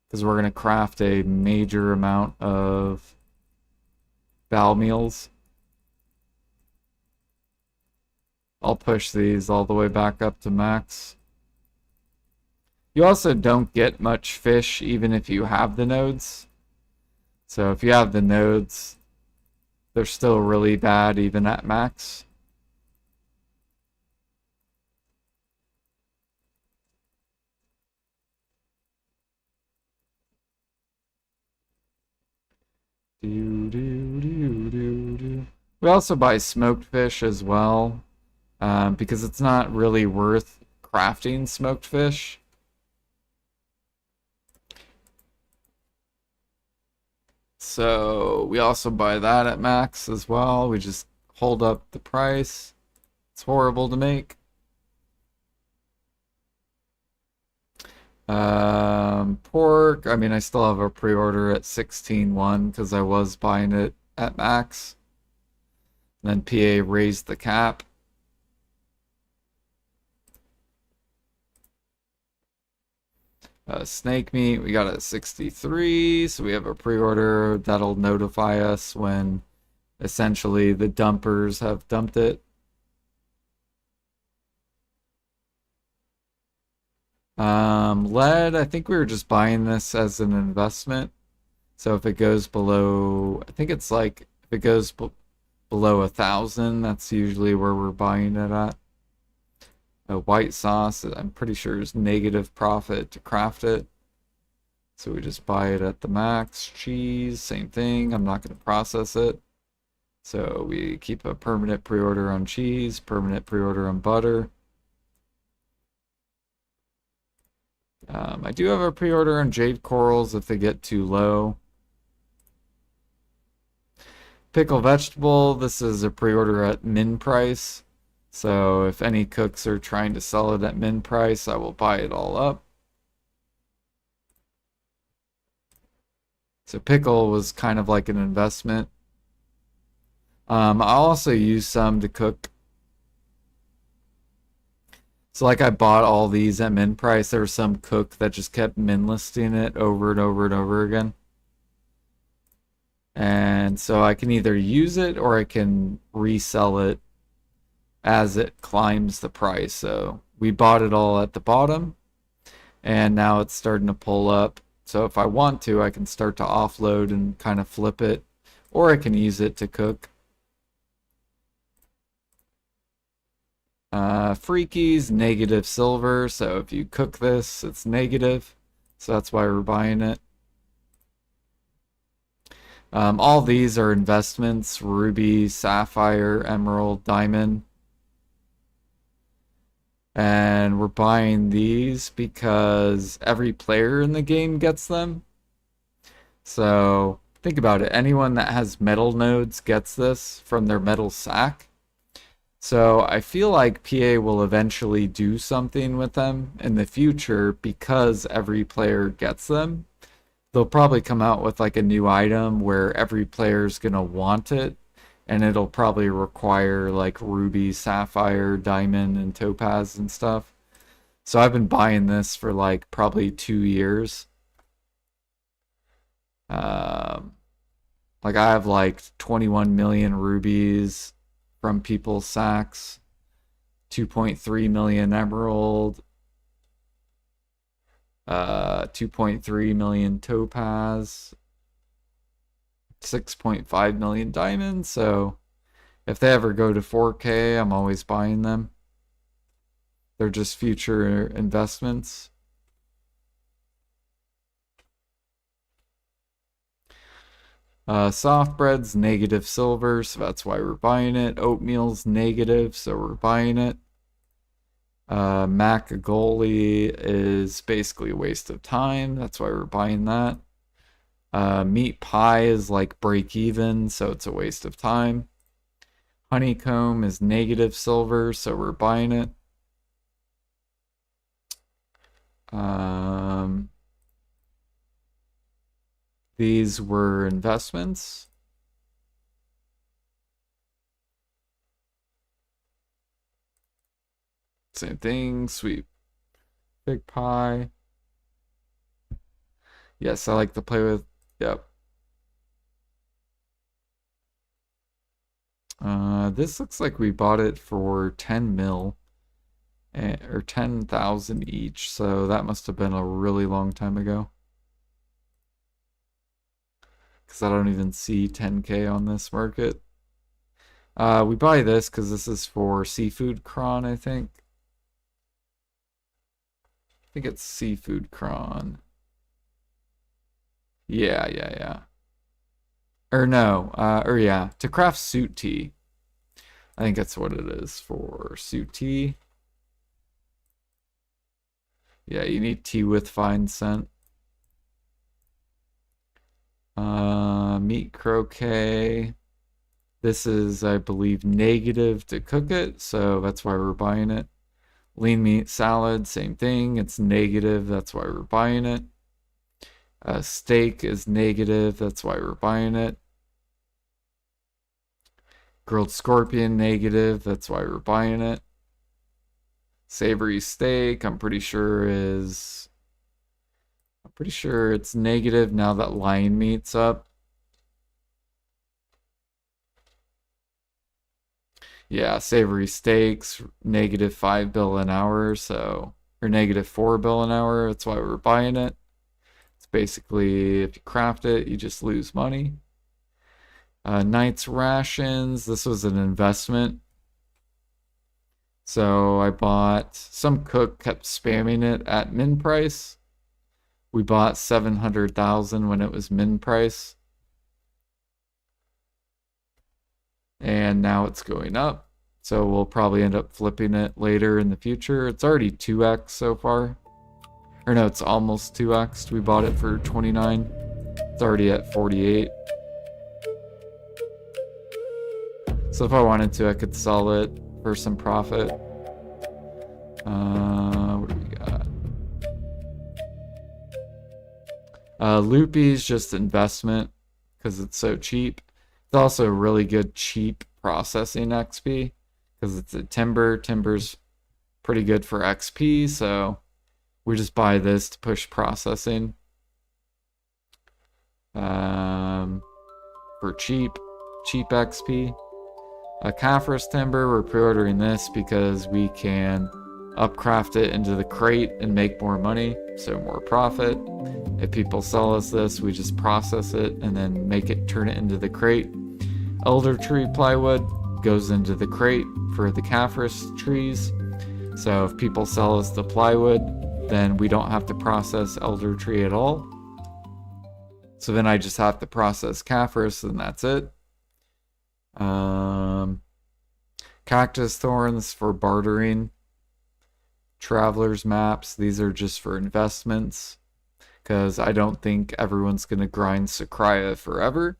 Because we're gonna craft a major amount of Bal meals. I'll push these all the way back up to max. You also don't get much fish even if you have the nodes. So if you have the nodes, they're still really bad even at max. We also buy smoked fish as well, because it's not really worth crafting smoked fish. So we also buy that at max as well. We just hold up the price. It's horrible to make. Pork, I mean, I still have a pre-order at 16.1 because I was buying it at max. And then PA raised the cap. Snake meat, we got at 63, so we have a pre-order that'll notify us when essentially the dumpers have dumped it. Lead, I think we were just buying this as an investment. So if it goes below, I think it's like, if it goes below 1,000, that's usually where we're buying it at. A white sauce, I'm pretty sure is negative profit to craft it. So we just buy it at the max. Cheese, same thing. I'm not going to process it. So we keep a permanent pre-order on cheese, permanent pre-order on butter. I do have a pre-order on jade corals if they get too low. Pickle vegetable, this is a pre-order at min price. So if any cooks are trying to sell it at min price, I will buy it all up. So pickle was kind of like an investment. I'll also use some to cook. So like I bought all these at min price. There was some cook that just kept min listing it over and over and over again. And so I can either use it or I can resell it as it climbs the price. So we bought it all at the bottom and now it's starting to pull up. So if I want to, I can start to offload and kind of flip it, or I can use it to cook. Freakies, negative silver. So if you cook this, it's negative. So that's why we're buying it. All these are investments: ruby, sapphire, emerald, diamond. And we're buying these because every player in the game gets them. So think about it. Anyone that has metal nodes gets this from their metal sack. So I feel like PA will eventually do something with them in the future because every player gets them. They'll probably come out with like a new item where every player's gonna want it, and it'll probably require like ruby, sapphire, diamond, and topaz and stuff. So I've been buying this for like probably 2 years. Like I have like 21 million rubies from people's sacks, 2.3 million emerald, 2.3 million topaz, 6.5 million diamonds. So if they ever go to 4K, I'm always buying them. They're just future investments. Soft bread's negative silver, so that's why we're buying it. Oatmeal's negative, so we're buying it. Macagoli is basically a waste of time, that's why we're buying that. Meat pie is like break even, so it's a waste of time. Honeycomb is negative silver, so we're buying it. These were investments. Same thing, sweet big pie. Yes, I like to play with, yep. This looks like we bought it for 10 mil, or 10,000 each, so that must have been a really long time ago. Because I don't even see 10K on this market. We buy this because this is for seafood cron, I think. I think it's seafood cron. Yeah. Or no, or yeah, to craft suit tea. I think that's what it is for suit tea. Yeah, you need tea with fine scent. Meat croquet. This is, I believe, negative to cook it, so that's why we're buying it. Lean meat salad, same thing. It's negative, that's why we're buying it. Steak is negative, that's why we're buying it. Grilled scorpion, negative, that's why we're buying it. Savory steak, I'm pretty sure it's negative now that lion meat's up. Yeah, savory steaks, negative 5 bill an hour, so, or negative 4 bill an hour, that's why we're buying it. It's basically, if you craft it, you just lose money. Night's rations, this was an investment. So I bought, some cook kept spamming it at min price. We bought 700,000 when it was min price. and now it's going up. So we'll probably end up flipping it later in the future. It's already 2x so far. Or no, it's almost 2x. We bought it for 29. It's already at 48. So if I wanted to, I could sell it for some profit. What do we got? Loopy's just investment because it's so cheap. It's also really good cheap processing XP because it's a timber. Timber's pretty good for XP, so we just buy this to push processing for cheap XP. Caphras timber, we're pre-ordering this because we can upcraft it into the crate and make more money, so more profit. If people sell us this, we just process it and then turn it into the crate. Elder tree plywood goes into the crate for the Caphras trees. So if people sell us the plywood, then we don't have to process elder tree at all. So then I just have to process Caphras and that's it. Cactus thorns for bartering. Traveler's maps, these are just for investments because I don't think everyone's going to grind Sakraya forever.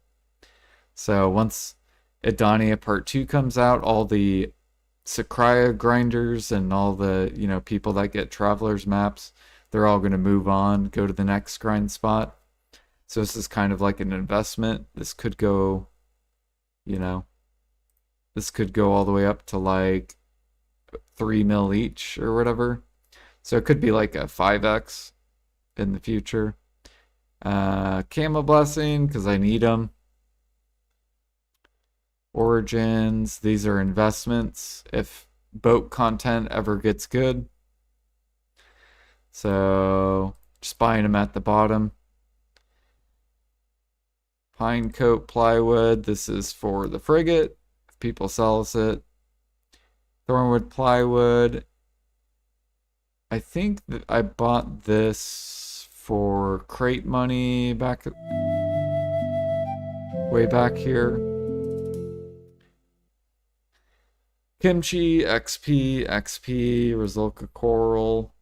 So once Edania Part 2 comes out, all the Sakraya grinders and all the, people that get Traveler's maps, they're all going to move on, go to the next grind spot. So this is kind of like an investment. This could go, this could go all the way up to like 3 mil each or whatever. So it could be like a 5x in the future. Camo Blessing, because I need them. Origins, these are investments if boat content ever gets good. So just buying them at the bottom. Pine coat plywood, this is for the frigate. If people sell us it. Thornwood plywood. I think that I bought this for crate money way back here. Kimchi, XP, Rizulka coral.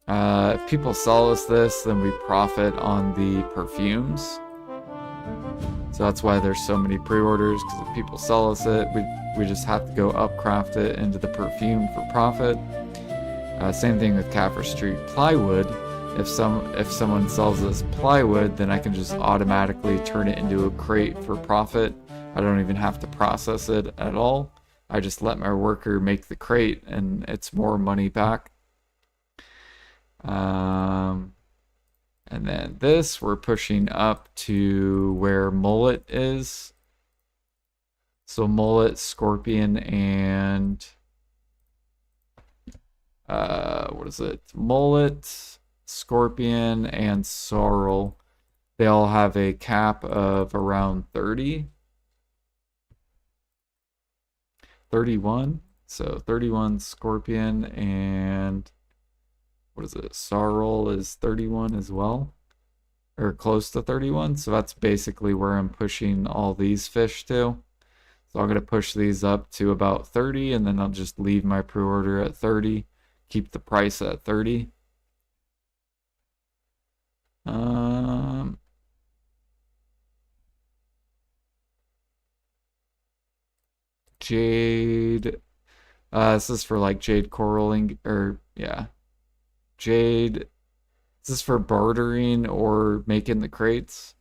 If people sell us this, then we profit on the perfumes. So that's why there's so many pre-orders, because if people sell us it, we just have to go upcraft it into the perfume for profit. Same thing with Caphras Street plywood. If someone sells us plywood, then I can just automatically turn it into a crate for profit. I don't even have to process it at all. I just let my worker make the crate and it's more money back. And then this, we're pushing up to where Mullet is. So Mullet, Scorpion, and what is it? Mullet, Scorpion, and Sorrel. They all have a cap of around 30. 31. So 31 Scorpion and what is it? Sorrel is 31 as well. Or close to 31. So that's basically where I'm pushing all these fish to. So I'm going to push these up to about 30 and then I'll just leave my pre-order at 30. Keep the price at 30. Jade. This is for like jade coraling, or yeah. Jade. Is this for bartering or making the crates?